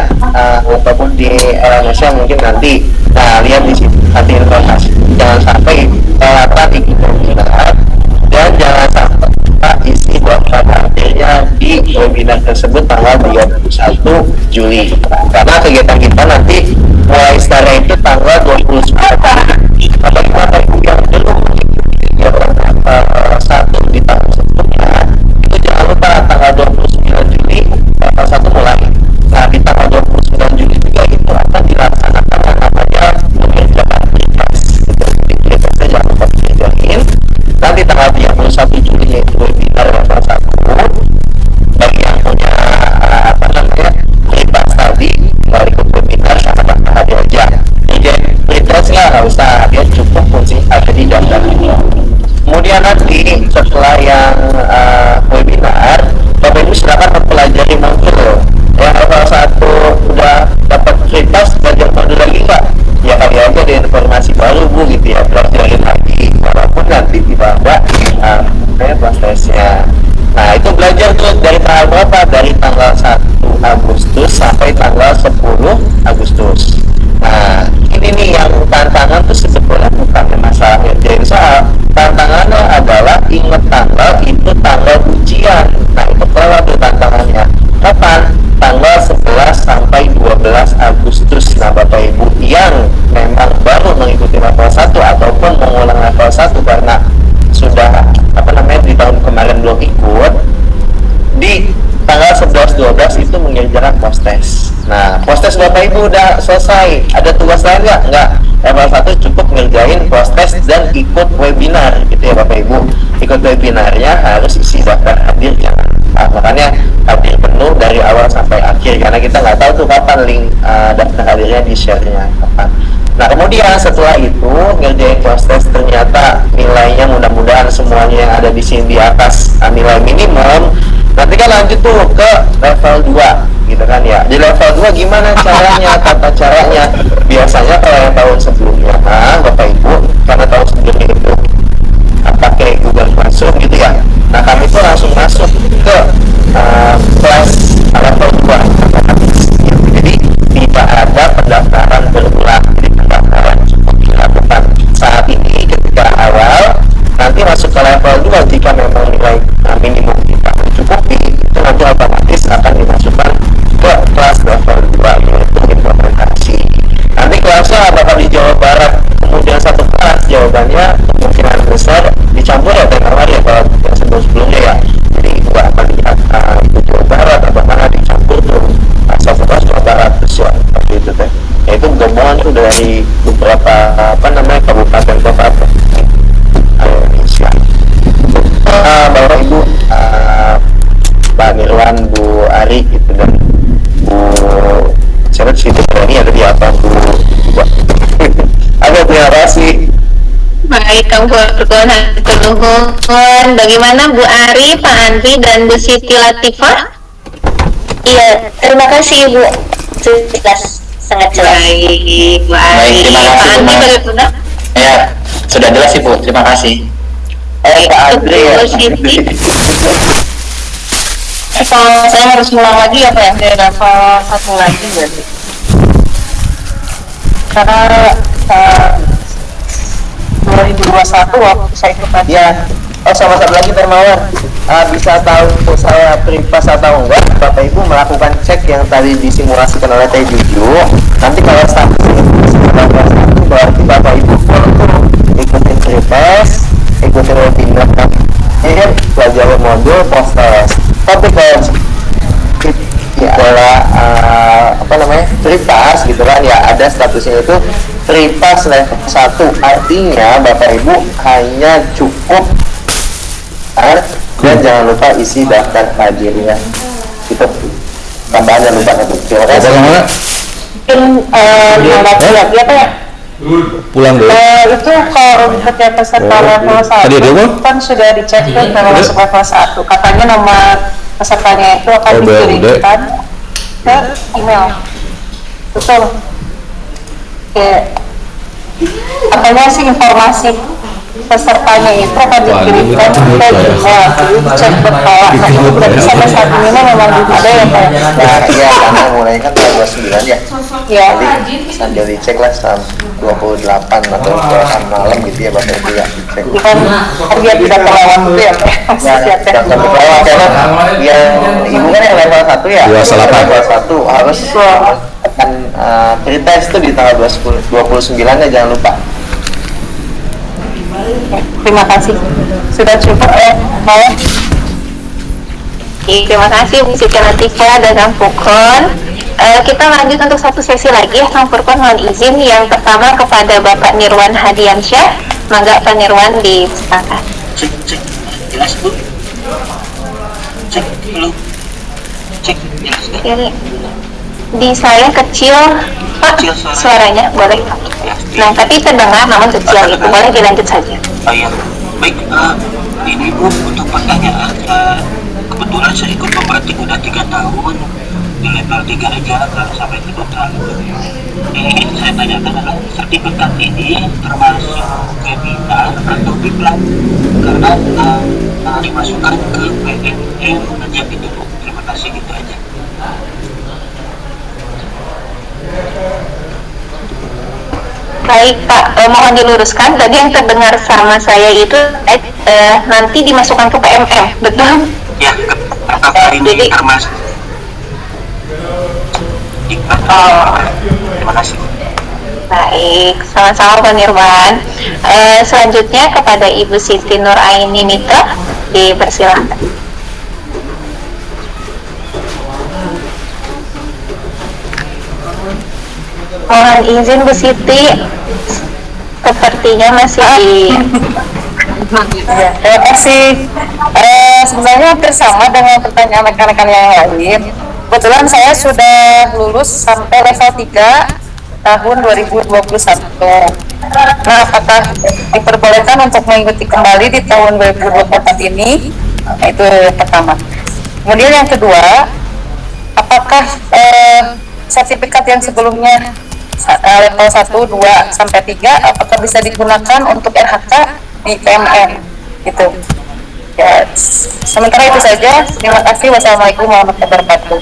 ataupun di Indonesia mungkin nanti. Nah, lihat di situ nanti informasi. Jangan sampai kelewatan ikut webinar dan jangan sampai isi daftar hadirnya di webinar tersebut tanggal 31 Juli. Karena kegiatan kita nanti mulai startnya itu tanggal 29. Bagaimana Ibu yang belum mengikuti kegiatan 1 di tahun sebelumnya, itu jangan lupa tanggal 29 Juli level 1 mulai. Nah, di tanggal 29 Juli juga itu akan dilaksanakan yang namanya pengerjaan prioritas. Jadi kita jangan lupa dikerjain. Nanti tanggal 31 Juli yaitu webinar level 1. Bagi yang punya prioritas tadi, ikut webinar sama hadir aja. Jadi prioritas nggak usah, dia cukup fungsi proses Bapak Ibu udah selesai. Ada tugas lain nggak? Nggak. Level 1 cukup ngerjain proses dan ikut webinar gitu ya Bapak Ibu. Ikut webinarnya harus isi daftar hadir, jangan makanya hadir penuh dari awal sampai akhir, karena kita nggak tahu tuh kapan link daftar hadirnya di share-nya kapan. Nah kemudian setelah itu ngerjain proses, ternyata nilainya mudah-mudahan semuanya yang ada di sini di atas nilai minimum. Nanti kan lanjut tuh ke level 2 gitu kan ya. Di level 2 gimana caranya, tata caranya? Biasanya kalau yang tahun sebelumnya, Bapak Ibu, karena tahun sebelumnya itu pakai Google Classroom gitu ya. Nah kami tuh langsung masuk ke kelas level 2. Jadi tidak ada pendaftaran berulang. Jadi pendaftaran cukup dilakukan saat ini ketika awal. Nanti masuk ke level 2 jika memang nilai minimum kita mencukupi, itu nanti otomatis akan dimasukkan ke kelas level 2 yaitu implementasi. Nanti kelasnya bakal di Jawa Barat, kemudian satu kelas jawabannya kemungkinan besar dicampur ya dengan ya kalau yang sebelumnya ya. Jadi nggak akan lihat itu Jawa Barat atau mana dicampur tuh satu kelas Jawa Barat sesuai seperti itu teh. Ya itu gabungan tuh dari beberapa kabupaten kota Indonesia. Bapak Ibu, Pak Nirwan, Bu Ari gitu, dan Bu siapa sih itu ini ada di apa Bu? Ada, terima kasih. Baik, Kang Furkon, bagaimana Bu Ari, Pak Andri, dan Bu Siti Latifah? Iya, terima kasih Ibu. Jelas, sangat jelas. Baik, Bu Ari. Baik, terima kasih, Pak Andri Bu. bagaimana? Ya, sudah jelas Ibu, terima kasih. Pak Andri ya. Bu Siti. Saya harus ulang lagi ya Pak ya, dari level 1 lagi berarti. Karena 2021 waktu saya ikut tadi. Ya, sama satu lagi Termawan, bisa tahu saya pripas atau enggak Bapak Ibu melakukan cek yang tadi disimulasikan oleh Teh Juju. Nanti kalau statusnya kelas 1 berarti Bapak Ibu perlu ikutin pripas, ikutin webinar, pelajari modul proses. Tapi kalau adalah pripas gitu kan ya, ada statusnya itu pripas level 1, artinya Bapak Ibu hanya cukup dan jangan lupa isi daftar hadirnya itu tambahan, jangan lupa terima kasih. Mungkin menanggapi lagi apa ya? Pulang dulu. Itu kalau untuk yang peserta level 1 Tadi ada apa? kan sudah dicek tuh kalau masuk level 1, katanya nomor pesertanya itu akan dikirimkan ke email. Betul. Oke. Katanya sih informasi pesertanya itu akan dikirimkan ke email, cek berkala. Nah itu berarti sampai saat ini memang belum ada ya Pak? Nah iya, karena mulai kan tanggal 29 ya. Ya. Jadi sambil dicek lah sampai 28 atau 28 malam gitu ya Bapak Ibu ya, dicek. Kan biar tidak terlewat itu ya Pak. Ya, jangan sampai kelewat karena yang Ibu kan yang level 1 ya. 28. Level 1 harus akan pretest itu di tanggal 29-nya, jangan lupa. Terima kasih. Sudah cukup ya, mau? Terima kasih Bu Siti Latifah dan Kang Furkon. Kita lanjut untuk satu sesi lagi ya Kang Furkon, mohon izin yang pertama kepada Bapak Nirwan Hadiansyah. Mangga Pak Nirwan dipersilakan. Cek, jelas Bu. Cek, belum. Cek, jelas kan? Ini di saya kecil Pak, Kecil suaranya boleh. Nah tapi terdengar namun kecil, itu boleh dilanjut saja. Oh iya, baik. Ini Bu, untuk pertanyaan, kebetulan saya ikut membatik udah 3 tahun di level 3 aja kalau sampai ke putra. Yang ingin saya tanyakan adalah sertifikat ini termasuk webinar atau diklat, karena dimasukkan ke PNM aja gitu Bu. Terima kasih, gitu aja. Baik Pak, mohon diluruskan tadi yang terdengar sama saya itu nanti dimasukkan ke PMM, betul? Ya, apakah ini termasuk diklat? Terima kasih. Baik, sama-sama Pak Nirwan. Selanjutnya kepada Ibu Siti Nuraini Mitra, dipersilakan. Mohon izin Bu Siti, sepertinya masih di Ya, terima kasih. Sebenarnya hampir sama dengan pertanyaan rekan-rekan yang lain. Kebetulan saya sudah lulus sampai level 3 tahun 2021. Nah, apakah diperbolehkan untuk mengikuti kembali di tahun 2024 ini? Nah, itu yang pertama. Kemudian yang kedua, apakah sertifikat yang sebelumnya level 1, 2, sampai 3 apakah bisa digunakan untuk RHK di PMN gitu ya. Sementara itu saja, terima kasih. Wassalamualaikum warahmatullahi wabarakatuh.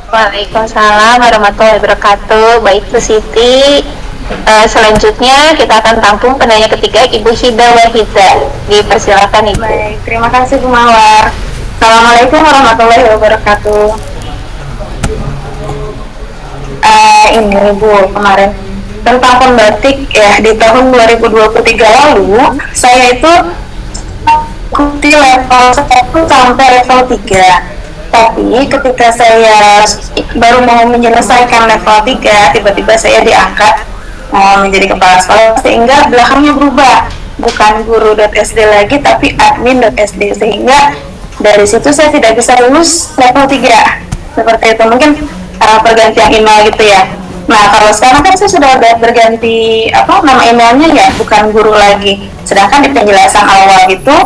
Waalaikumsalam warahmatullahi wabarakatuh. Baik Bu Siti, selanjutnya kita akan tampung penanya ketiga, Ibu Hida Wahida. Dipersilakan Ibu. Baik, terima kasih Bu Mawar. Assalamualaikum warahmatullahi wabarakatuh. Ini Bu, kemarin tentang pembatik ya, di tahun 2023 lalu saya itu ikuti level 1 sampai level 3. Tapi ketika saya baru mau menyelesaikan level 3, tiba-tiba saya diangkat menjadi kepala sekolah, sehingga belakangnya berubah, bukan guru.sd lagi tapi admin.sd, sehingga dari situ saya tidak bisa lulus level 3 seperti itu. Mungkin pergantian email gitu ya. Nah, kalau sekarang kan saya sudah berganti nama emailnya ya, bukan guru lagi. Sedangkan di penjelasan awal itu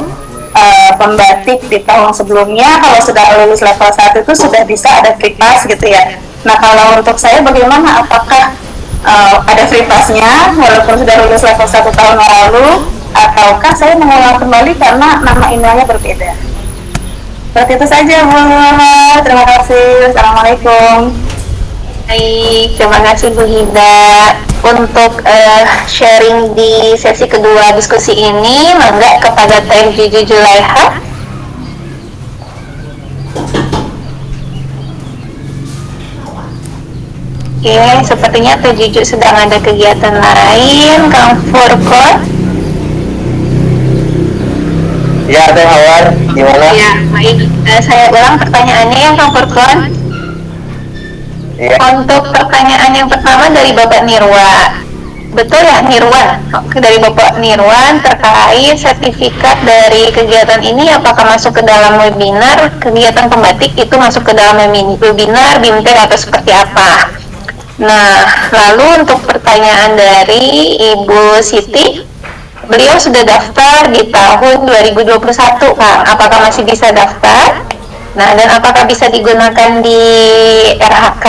pembatik di tahun sebelumnya kalau sudah lulus level 1 itu sudah bisa ada free pass gitu ya. Nah, kalau untuk saya bagaimana? Apakah ada free passnya walaupun sudah lulus level 1 tahun lalu, ataukah saya mengulang kembali karena nama emailnya berbeda? Seperti itu saja Bu. Terima kasih. Assalamualaikum. Baik, terima kasih Bu Hida. Untuk sharing di sesi kedua diskusi ini, mangga kepada Teh Juju Julaiha. Oke, sepertinya Teh Juju sedang ada kegiatan lain. Kang Furkon. Ya, Teh Mawar, gimana? Ya, baik. Saya ulang pertanyaannya ya Kang Furkon. Iya. Untuk pertanyaan yang pertama dari Bapak Nirwan, betul ya Nirwan? Dari Bapak Nirwan terkait sertifikat dari kegiatan ini apakah masuk ke dalam webinar, kegiatan pembatik itu masuk ke dalam webinar, BIMTEK atau seperti apa? Nah, lalu untuk pertanyaan dari Ibu Siti, beliau sudah daftar di tahun 2021 Kang, apakah masih bisa daftar? Nah, dan apakah bisa digunakan di RHK?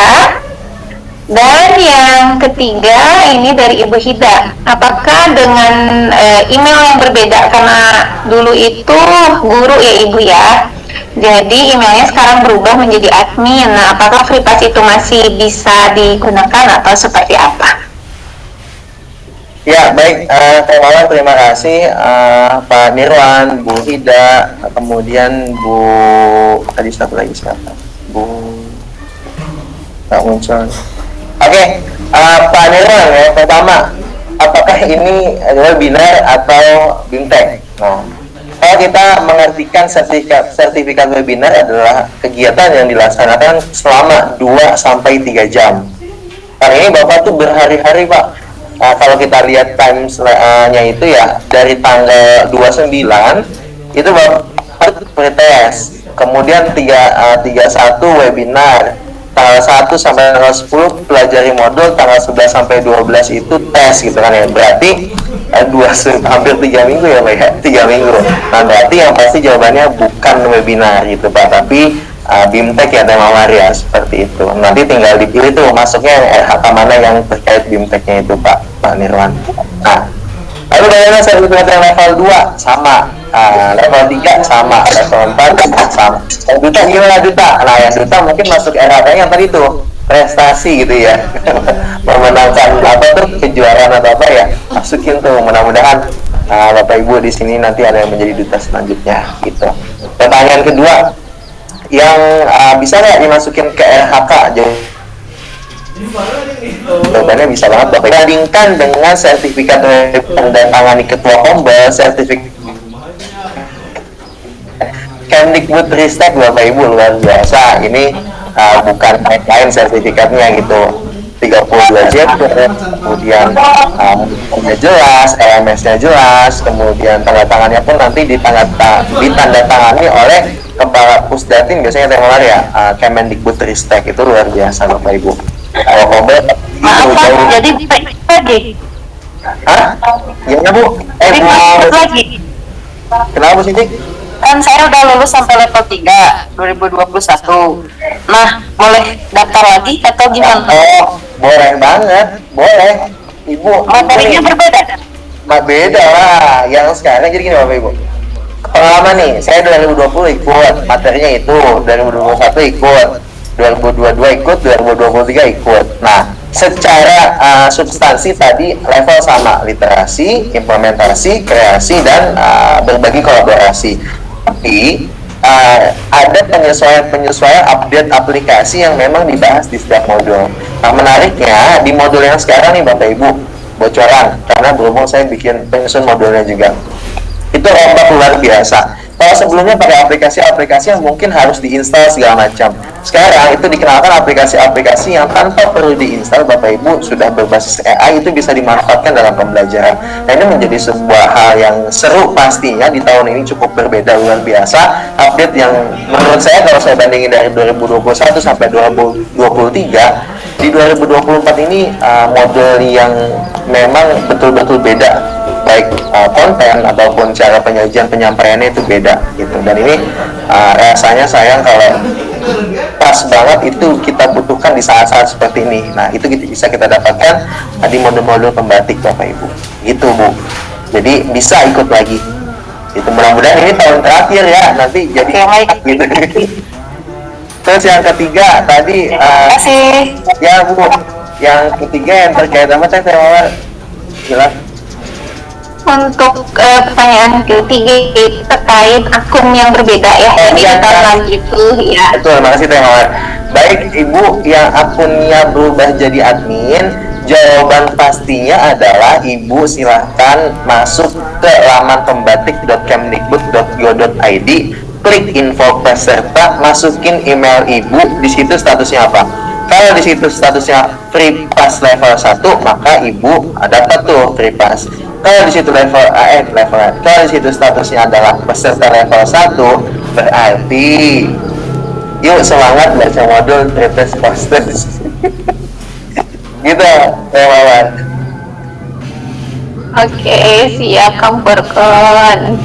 Dan yang ketiga ini dari Ibu Hida, apakah dengan email yang berbeda, karena dulu itu guru ya Ibu ya, jadi emailnya sekarang berubah menjadi admin. Nah, apakah free pass itu masih bisa digunakan atau seperti apa? Ya, baik, Teh Mawar, terima kasih Pak Nirwan, Bu Hida, kemudian Bu, tadi satu lagi siapa? Bu, tak muncul. Oke, Pak Nirwan ya, pertama, apakah ini webinar atau BIMTEK? Nah, kalau kita mengartikan sertifikat webinar adalah kegiatan yang dilaksanakan selama 2-3 jam. Karena ini Bapak tuh berhari-hari Pak. Kalau kita lihat times-nya itu ya, dari tanggal 29 itu Bapak pretest, kemudian 31 webinar, tanggal 1 sampai tanggal 10 pelajari modul, tanggal 11 sampai 12 itu tes gitu kan ya. Berarti hampir 3 minggu ya Pak ya, 3 minggu. Nah, berarti yang pasti jawabannya bukan webinar gitu Pak, tapi BIMTEK ya Teh Mawar ya, seperti itu. Nanti tinggal dipilih tuh masuknya RHK mana yang terkait BIMTEK-nya itu Pak Nirwan. Nah, lalu bagaimana sertifikat yang level 2? Sama. Level 3 sama, level 4 sama. Duta gimana Duta? Nah, yang Duta mungkin masuk RHK yang tadi tuh prestasi gitu ya. Memenangkan kejuaraan atau apa ya, masukin tuh. Mudah-mudahan Bapak Ibu di sini nanti ada yang menjadi duta selanjutnya gitu. Pertanyaan kedua, yang bisa nggak dimasukin ke RHK? Jawabannya bisa banget Bapak. Bandingkan dengan sertifikat tangani ketua Kombel, sertifikat Kemdikbud Ristek Bapak Ibu luar biasa. Ini bukan main-main sertifikatnya gitu. 32 jam, kemudian udah jelas, LMS-nya jelas, kemudian tanda tangannya pun nanti ditandatangani oleh Kepala Pusdatin, biasanya temporer ya, Kemendikbudristek. Itu luar biasa Bapak Ibu. Kalau Kobe Maaf Pak, jadi lagi. Hah? Gimana Bu? Jadi Bu, lagi. kenapa Bu Siti? Kan saya udah lulus sampai level 3 2021. Nah, boleh daftar lagi atau gimana? Oh, boleh banget, boleh. Ibu, Materinya berbeda. beda lah. Yang sekarang jadi gini Bapak Ibu. Pengalaman nih, saya 2020 ikut, materinya itu, 2021 ikut, 2022 ikut, 2023 ikut. Nah, secara substansi tadi level sama, literasi, implementasi, kreasi, dan berbagi kolaborasi. Tapi ada penyesuaian update aplikasi yang memang dibahas di setiap modul. Nah, menariknya di modul yang sekarang nih Bapak Ibu, bocoran, karena berhubung saya bikin penyusun modulnya juga, itu rombak luar biasa. Kalau sebelumnya pakai aplikasi-aplikasi yang mungkin harus diinstal segala macam, sekarang itu dikenalkan aplikasi-aplikasi yang tanpa perlu diinstal Bapak Ibu sudah berbasis AI, itu bisa dimanfaatkan dalam pembelajaran. Nah, ini menjadi sebuah hal yang seru pastinya. Di tahun ini cukup berbeda luar biasa. Update yang menurut saya, kalau saya bandingin dari 2021 sampai 2023, di 2024 ini model yang memang betul-betul beda, baik konten ataupun cara penyampaiannya itu beda gitu. Dan ini rasanya sayang kalau pas banget itu kita butuhkan di saat-saat seperti ini. Nah, itu bisa kita dapatkan di modul-modul pembatik Bapak Ibu gitu Bu. Jadi bisa ikut lagi itu, mudah-mudahan ini tahun terakhir ya, nanti jadi gitu. Terus yang ketiga tadi ya Bu, yang ketiga yang terkait apa saya mau jelas. Untuk pertanyaan ketiga terkait akun yang berbeda ya, jadi kita lanjut dulu ya. Betul, makasih Teh Mawar. Baik Ibu yang akunnya berubah jadi admin, jawaban pastinya adalah Ibu silahkan masuk ke laman pembatik.kemdikbud.go.id, klik info peserta, masukin email Ibu, di situ statusnya apa. Kalau di situ statusnya free pass level 1, maka Ibu dapat tuh free pass. Kalau di situ kalau di situ statusnya adalah peserta level 1, berarti yuk semangat baca modul Treatise Posters. Gitu, Wawan. Oke, siap Kang Furkon.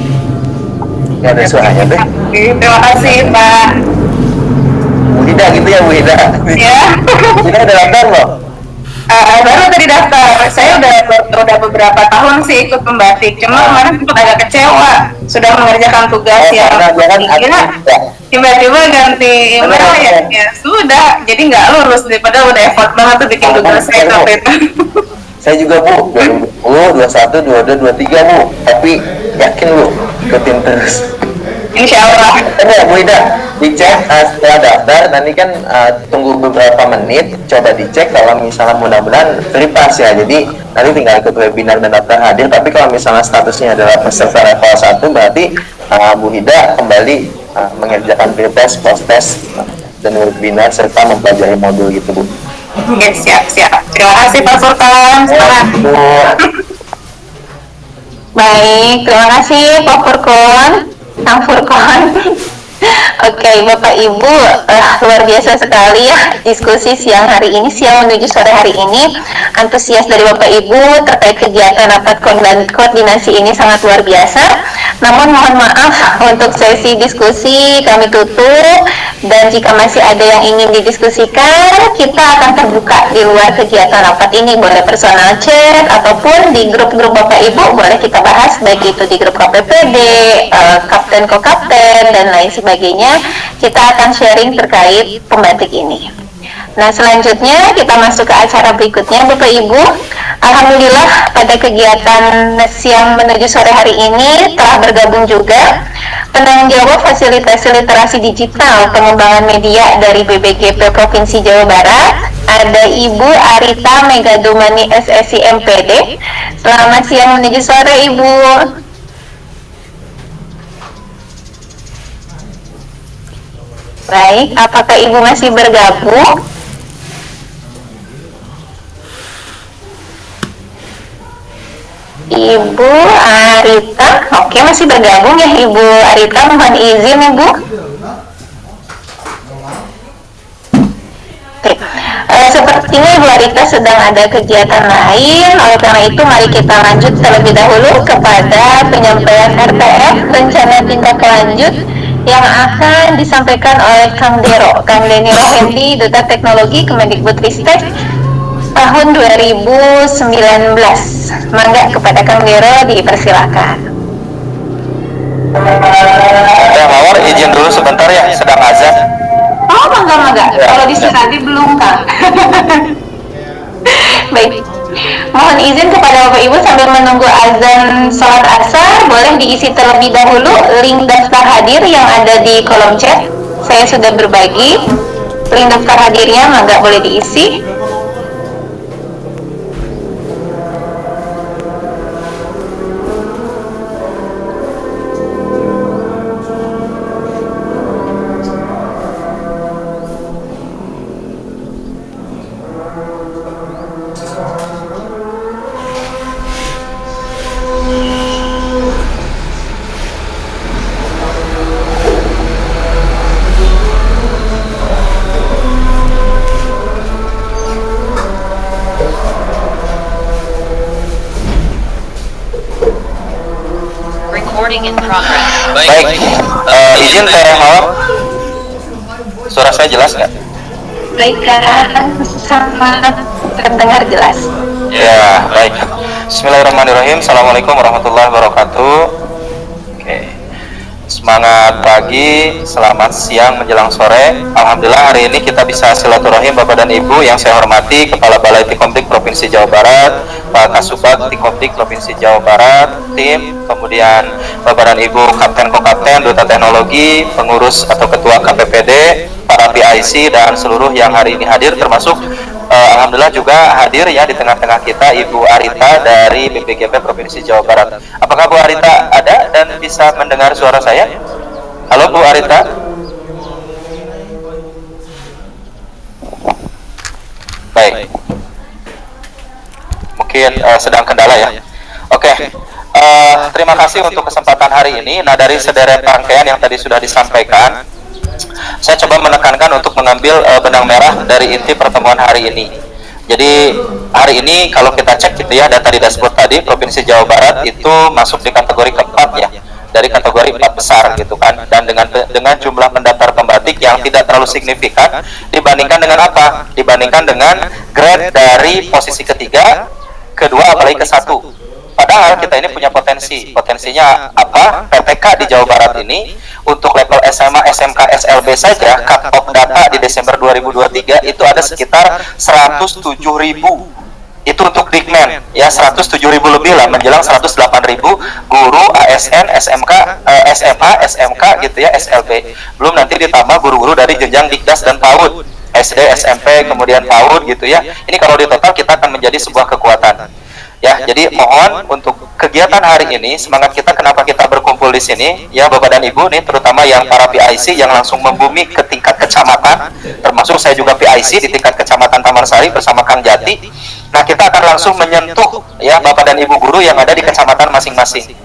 Gak ada suaranya deh. Terima kasih Pak. Bu Hida gitu ya Bu Hida. Ya. Bu Hida ada daftar loh. Baru tadi daftar. Saya udah beberapa tahun sih ikut pembatik. Cuma kemarin sempat agak kecewa. Sudah mengerjakan tugas yang tiba-tiba ganti email ya sudah. Jadi nggak lulus, daripada udah effort banget tuh bikin tugas saya sampai itu. Saya juga Bu, 2020, 21, 22, 23 Bu. Tapi yakin Bu, ikutin terus. Insya Allah. Bu Ida, dicek setelah daftar, nanti kan tunggu beberapa menit, coba dicek kalau misalnya mudah-mudahan free pass ya. Jadi nanti tinggal ikut webinar dan daftar hadir. Tapi kalau misalnya statusnya adalah peserta level 1, berarti Bu Ida kembali mengerjakan free test, post test, dan webinar serta mempelajari modul gitu Bu. Oke, siap. Terima kasih Pak Furkon. Semangat. Baik, terima kasih Pak Furkon, Kang Furkon. Oke, Bapak Ibu, luar biasa sekali ya diskusi siang menuju sore hari ini. Antusias dari Bapak Ibu terkait kegiatan rapat koordinasi ini sangat luar biasa. Namun mohon maaf, untuk sesi diskusi kami tutup, dan jika masih ada yang ingin didiskusikan, kita akan terbuka di luar kegiatan rapat ini. Boleh personal chat ataupun di grup-grup Bapak Ibu, boleh kita bahas, baik itu di grup KPPD, Kapten Kokapten, dan lain sebagainya. Kita akan sharing terkait pembatik ini. Nah, selanjutnya kita masuk ke acara berikutnya Bapak Ibu. Alhamdulillah pada kegiatan siang menuju sore hari ini telah bergabung juga penanggung jawab fasilitasi literasi digital pengembangan media dari BBGP Provinsi Jawa Barat, ada Ibu Arita Megadumani SSI MPD. Selamat siang menuju sore Ibu. Baik, apakah Ibu masih bergabung? Ibu Arita, oke, masih bergabung ya Ibu Arita, mohon izin Ibu. Oke, sepertinya Ibu Arita sedang ada kegiatan lain. Oleh karena itu mari kita lanjut terlebih dahulu kepada penyampaian RTF, rencana tindak lanjut, yang akan disampaikan oleh Kang Dero Hendi, Duta Teknologi Kemendikbudristek tahun 2019. Mangga kepada Kang Dero dipersilakan. Yang Mawar izin dulu sebentar ya, sedang azan. Oh, mangga. Kalau di tadi belum, Kang. Baik. Mohon izin kepada Bapak Ibu sambil menunggu azan sholat asar, boleh diisi terlebih dahulu link daftar hadir yang ada di kolom chat. Saya sudah berbagi link daftar hadirnya, mangga boleh diisi. Baik, izin Teh Mawar. Suara saya jelas nggak? Baik, Kang, sangat terdengar jelas. Ya, baik. Bismillahirrahmanirrahim. Assalamualaikum warahmatullahi wabarakatuh. Oke. Semangat pagi, selamat siang menjelang sore. Alhamdulillah hari ini kita bisa silaturahim Bapak dan Ibu yang saya hormati, Kepala Balai Tikomdik Provinsi Jawa Barat, Pak Kasubag Tikomdik Provinsi Jawa Barat, tim, kemudian Bapak dan Ibu Kapten Kokapten, Duta Teknologi, pengurus atau Ketua KPPD, para PIC dan seluruh yang hari ini hadir, termasuk alhamdulillah juga hadir ya di tengah-tengah kita Ibu Arita dari BPGP Provinsi Jawa Barat. Apakah Bu Arita ada dan bisa mendengar suara saya? Halo Bu Arita. Baik. Mungkin sedang kendala ya. Oke. Terima kasih untuk kesempatan hari ini. Nah, dari sederet rangkaian yang tadi sudah disampaikan, saya coba menekankan untuk mengambil benang merah dari inti pertemuan hari ini. Jadi hari ini kalau kita cek gitu ya, data di dashboard tadi, Provinsi Jawa Barat itu masuk di kategori keempat ya, dari kategori 4 besar gitu kan, dan dengan jumlah pendaftar pembatik yang tidak terlalu signifikan dibandingkan dengan apa? Dibandingkan dengan grade dari posisi ketiga, kedua, apalagi ke satu. Padahal kita ini punya potensinya apa? PTK di Jawa Barat ini untuk level SMA, SMK, SLB saja cut-off data di Desember 2023 itu ada sekitar 107.000. Itu untuk Dikmen ya, 107.000 lebih lah, menjelang 108.000 guru ASN, SMK, SMA, SMK gitu ya, SLB. Belum nanti ditambah guru-guru dari jenjang Dikdas dan PAUD, SD, SMP, kemudian PAUD gitu ya. Ini kalau di total kita akan menjadi sebuah kekuatan. Ya, jadi mohon untuk kegiatan hari ini, semangat kita kenapa kita berkumpul di sini ya Bapak dan Ibu nih, terutama yang para PIC yang langsung membumi ke tingkat kecamatan, termasuk saya juga PIC di tingkat kecamatan Taman Sari bersama Kang Jati. Nah, kita akan langsung menyentuh ya Bapak dan Ibu guru yang ada di kecamatan masing-masing.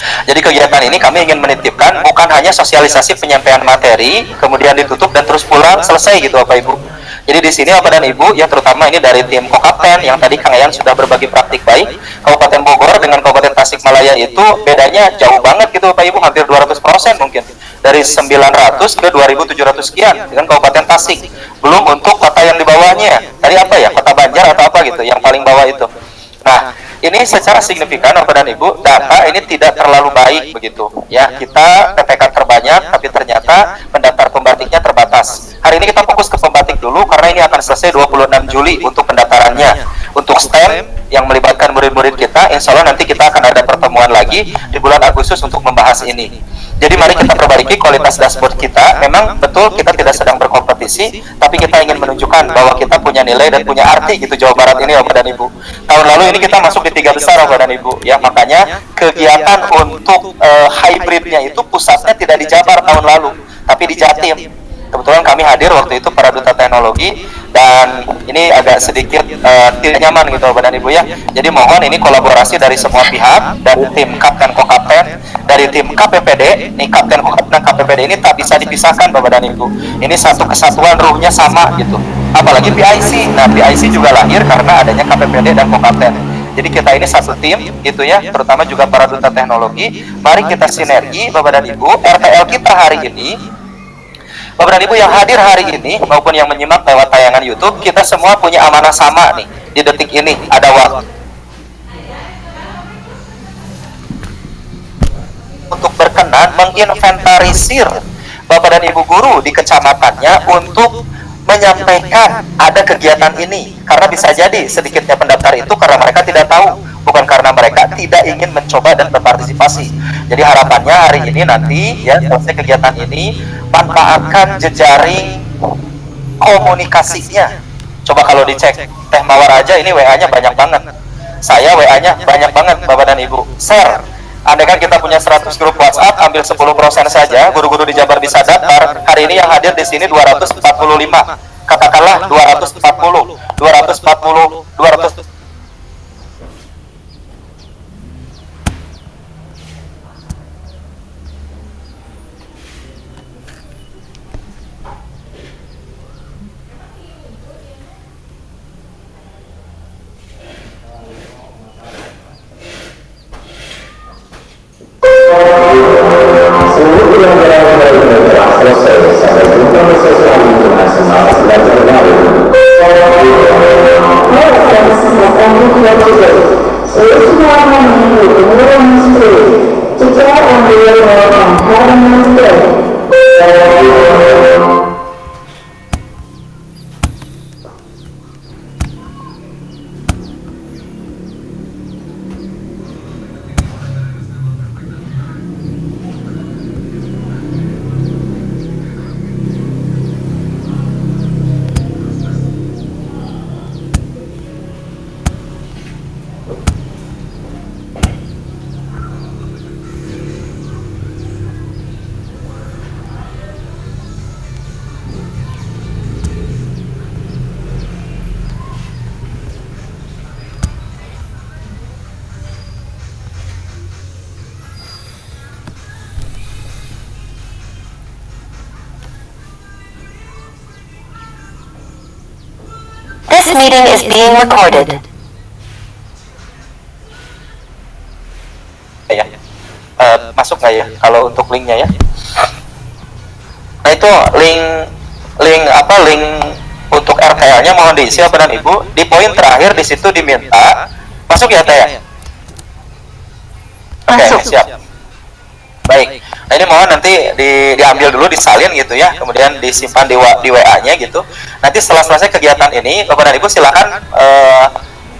Jadi kegiatan ini kami ingin menitipkan bukan hanya sosialisasi penyampaian materi kemudian ditutup dan terus pulang selesai gitu Bapak Ibu. Jadi di sini Bapak dan Ibu ya, terutama ini dari tim Kokapten yang tadi Kang Ayan sudah berbagi praktik baik. Kabupaten Bogor dengan Kabupaten Tasikmalaya itu bedanya jauh banget gitu Bapak Ibu, hampir 200% mungkin. Dari 900 ke 2.700 sekian dengan Kabupaten Tasik. Belum untuk kota yang di bawahnya. Tadi apa ya? Kota Banjar atau apa gitu yang paling bawah itu. Nah, ini secara signifikan Bapak dan Ibu, data ini tidak terlalu baik begitu ya. Kita PPK terbanyak tapi ternyata pendaftar pembatiknya terbatas. Hari ini kita fokus ke pembatik dulu karena ini akan selesai 26 Juli untuk pendaftarannya. Untuk STEM yang melibatkan murid-murid kita, insya Allah nanti kita akan ada pertemuan lagi di bulan Agustus untuk membahas ini. Jadi mari kita perbaiki kualitas dashboard kita. Memang betul kita tidak sedang berkompetisi, tapi kita ingin menunjukkan bahwa kita punya nilai dan punya arti gitu Jawa Barat ini Bapak dan Ibu. Tahun lalu ini kita masuk di 3 besar Bapak dan Ibu ya, makanya kegiatan untuk hybridnya itu pusatnya tidak di Jabar tahun lalu, tapi di Jatim. Kebetulan kami hadir waktu itu para duta teknologi, dan ini agak sedikit tidak nyaman gitu Bapak dan Ibu ya. Jadi mohon ini kolaborasi dari semua pihak, dari tim Kapten Kokapten, dari tim KPPD. Nih Kapten Kokapten dan KPPD ini tak bisa dipisahkan Bapak dan Ibu. Ini satu kesatuan, ruhnya sama gitu. Apalagi PIC. Nah, PIC juga lahir karena adanya KPPD dan Kokapten. Jadi kita ini satu tim gitu ya, terutama juga para duta teknologi. Mari kita sinergi Bapak dan Ibu. RTL kita hari ini, Bapak dan Ibu yang hadir hari ini maupun yang menyimak lewat tayangan YouTube, kita semua punya amanah sama nih. Di detik ini ada waktu untuk berkenan menginventarisir Bapak dan Ibu guru di kecamatannya untuk menyampaikan ada kegiatan ini, karena bisa jadi sedikitnya pendaftar itu karena mereka tidak tahu, bukan karena mereka tidak ingin mencoba dan berpartisipasi. Jadi harapannya hari ini nanti ya, selesai kegiatan ini, manfaatkan jejaring komunikasinya. Coba kalau dicek Teh Mawar aja ini WA-nya banyak banget, saya WA-nya banyak banget Bapak dan Ibu. Share. Andai kan kita punya 100 grup WhatsApp, ambil 10% saja, guru-guru di Jabar bisa daftar. Hari ini yang hadir di sini 245. Katakanlah 240. This meeting is being recorded. Ya, masuk nggak ya kalau untuk linknya ya? Nah itu link untuk RTL-nya mohon diisi Bapak dan Ibu. Di poin terakhir di situ diminta masuk ya Teh. Oke, siap. Baik. Nah ini mohon nanti diambil dulu, disalin gitu ya, kemudian disimpan di WA-nya gitu. Nanti setelah selesai kegiatan ini, Bapak dan Ibu silakan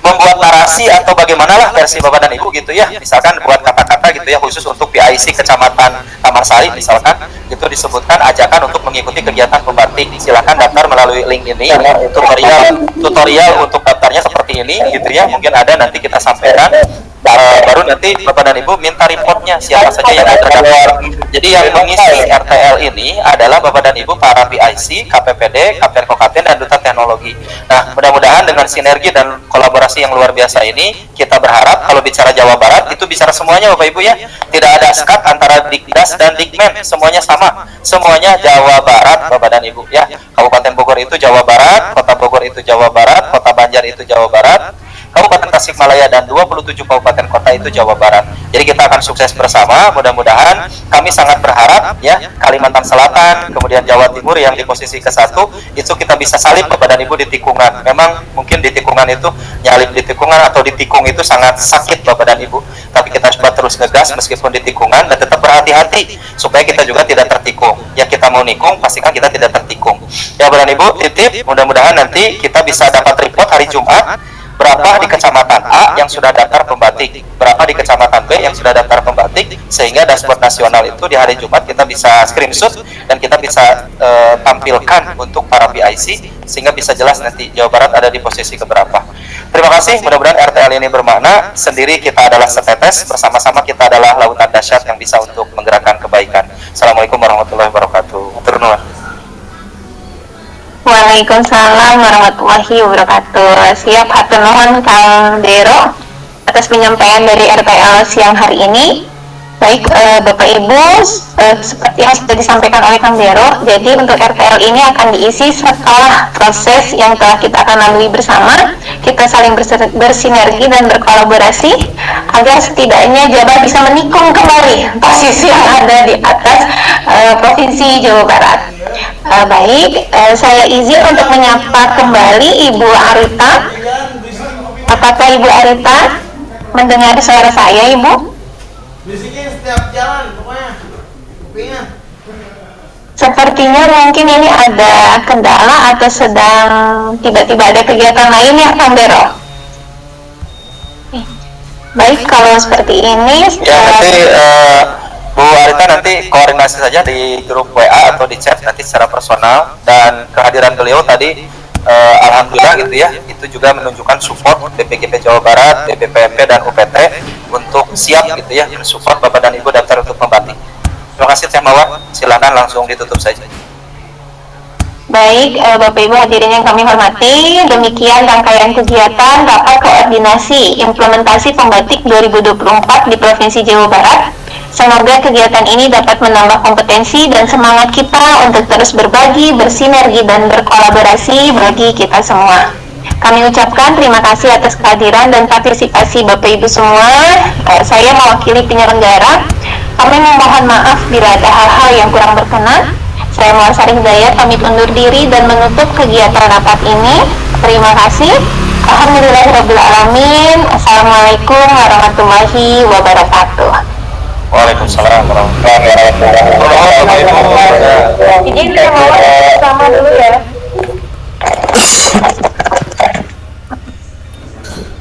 membuat narasi atau bagaimana lah versi Bapak dan Ibu gitu ya. Misalkan buat kata-kata gitu ya khusus untuk PIC Kecamatan Taman Sari misalkan, itu disebutkan ajakan untuk mengikuti kegiatan pembatik. Silakan daftar melalui link ini. Tutorial untuk daftarnya seperti ini gitu ya. Mungkin ada nanti kita sampaikan. Baru nanti Bapak dan Ibu minta reportnya siapa saja yang terdaftar. Jadi yang mengisi RTL ini adalah Bapak dan Ibu para PIC, KPPD, Kapten Kokapten, dan Duta Teknologi. Nah, mudah-mudahan dengan sinergi dan kolaborasi yang luar biasa ini, kita berharap kalau bicara Jawa Barat itu bicara semuanya Bapak Ibu ya. Tidak ada sekat antara Dikdas dan Dikmen, semuanya sama. Semuanya Jawa Barat Bapak dan Ibu ya. Kabupaten Bogor itu Jawa Barat, Kota Bogor itu Jawa Barat, Kota Banjar itu Jawa Barat, Kabupaten Tasikmalaya dan 27 kabupaten kota itu Jawa Barat. Jadi kita akan sukses bersama. Mudah-mudahan kami sangat berharap ya Kalimantan Selatan, kemudian Jawa Timur yang di posisi ke-1 itu kita bisa salib Bapak dan Ibu di tikungan. Memang mungkin di tikungan itu nyalip di tikungan atau di tikung itu sangat sakit Bapak dan Ibu. Tapi kita coba terus ngegas meskipun di tikungan dan tetap berhati-hati supaya kita juga tidak tertikung. Ya kita mau nikung pastikan kita tidak tertikung. Ya Bapak dan Ibu titip, mudah-mudahan nanti kita bisa dapat report hari Jumat berapa di kecamatan A yang sudah daftar pembatik, berapa di kecamatan B yang sudah daftar pembatik, sehingga dashboard nasional itu di hari Jumat kita bisa screenshot dan kita bisa tampilkan untuk para PIC sehingga bisa jelas nanti Jawa Barat ada di posisi keberapa. Terima kasih, mudah-mudahan RTL ini bermakna. Sendiri kita adalah setetes, bersama-sama kita adalah lautan dahsyat yang bisa untuk menggerakkan kebaikan. Assalamualaikum warahmatullahi wabarakatuh. Turun. Waalaikumsalam warahmatullahi wabarakatuh. Siap, hatur nuhun Kang Dero atas penyampaian dari RPL siang hari ini. Baik, Bapak Ibu, seperti yang sudah disampaikan oleh Kang Dero, jadi untuk RPL ini akan diisi setelah proses yang telah kita akan lalui bersama. Kita saling bersinergi dan berkolaborasi agar setidaknya Jabar bisa menikung kembali posisi yang ada di atas Provinsi Jawa Barat. Baik, saya izin untuk menyapa kembali Ibu Arita. Apakah Ibu Arita mendengar suara saya, Ibu? Bisikin setiap jalan pokoknya. Kupingnya. Sepertinya mungkin ini ada kendala atau sedang tiba-tiba ada kegiatan lain ya, Kang Dero? Baik, kalau seperti ini Ya nanti Bu Arita nanti koordinasi saja di grup WA atau di chat nanti secara personal, dan kehadiran beliau tadi alhamdulillah gitu ya, itu juga menunjukkan support BPGP Jawa Barat, BPPMP dan UPT untuk siap gitu ya mensupport Bapak dan Ibu daftar untuk membatik. Terima kasih Teh Mawar, silakan langsung ditutup saja. Baik, Bapak Ibu hadirin yang kami hormati, demikian rangkaian kegiatan rapat koordinasi implementasi pembatik 2024 di Provinsi Jawa Barat. Semoga kegiatan ini dapat menambah kompetensi dan semangat kita untuk terus berbagi, bersinergi, dan berkolaborasi bagi kita semua. Kami ucapkan terima kasih atas kehadiran dan partisipasi Bapak Ibu semua. Saya mewakili penyelenggara. Kami memohon maaf bila ada hal-hal yang kurang berkenan. Saya Muhammad Hidayat pamit undur diri dan menutup kegiatan rapat ini. Terima kasih. Alhamdulillahirrahmanirrahim. Assalamualaikum warahmatullahi wabarakatuh. Waalaikumsalam warahmatullahi wabarakatuh. Izin kita mau bersama dulu ya.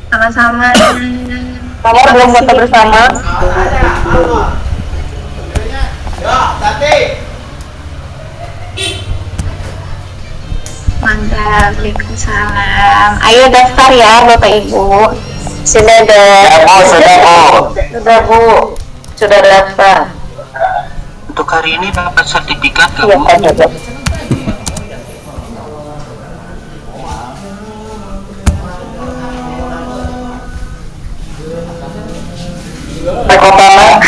Sama-sama. Mawar belum foto bersama. Ya, Tati. Mantap, Waalaikumsalam. Ayo daftar ya Bapak Ibu. Sudah ada. Sudah Bu. Sudah Bu. Sudah daftar. Untuk hari ini dapat sertifikat ke Iya, Bu? Pak.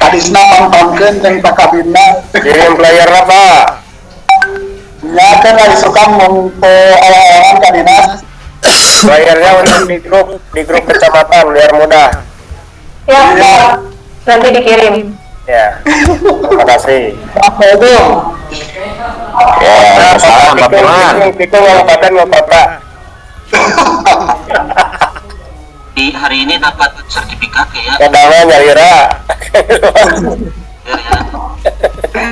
Kadisna nontonkeun jeung Pak Kabinda. Kirim playernya Pak. Ya kan lagi suka ngumpul orang-orang ka dinas. Playernya untuk di grup kecamatan biar mudah. Ya, Pak. Nanti dikirim. Ya. Terima kasih. Apa itu? Ya, salam Pak Firman. Itu kabupaten Bapak. Di hari ini dapat sertifikat ya? Kadang nyarira. Ya.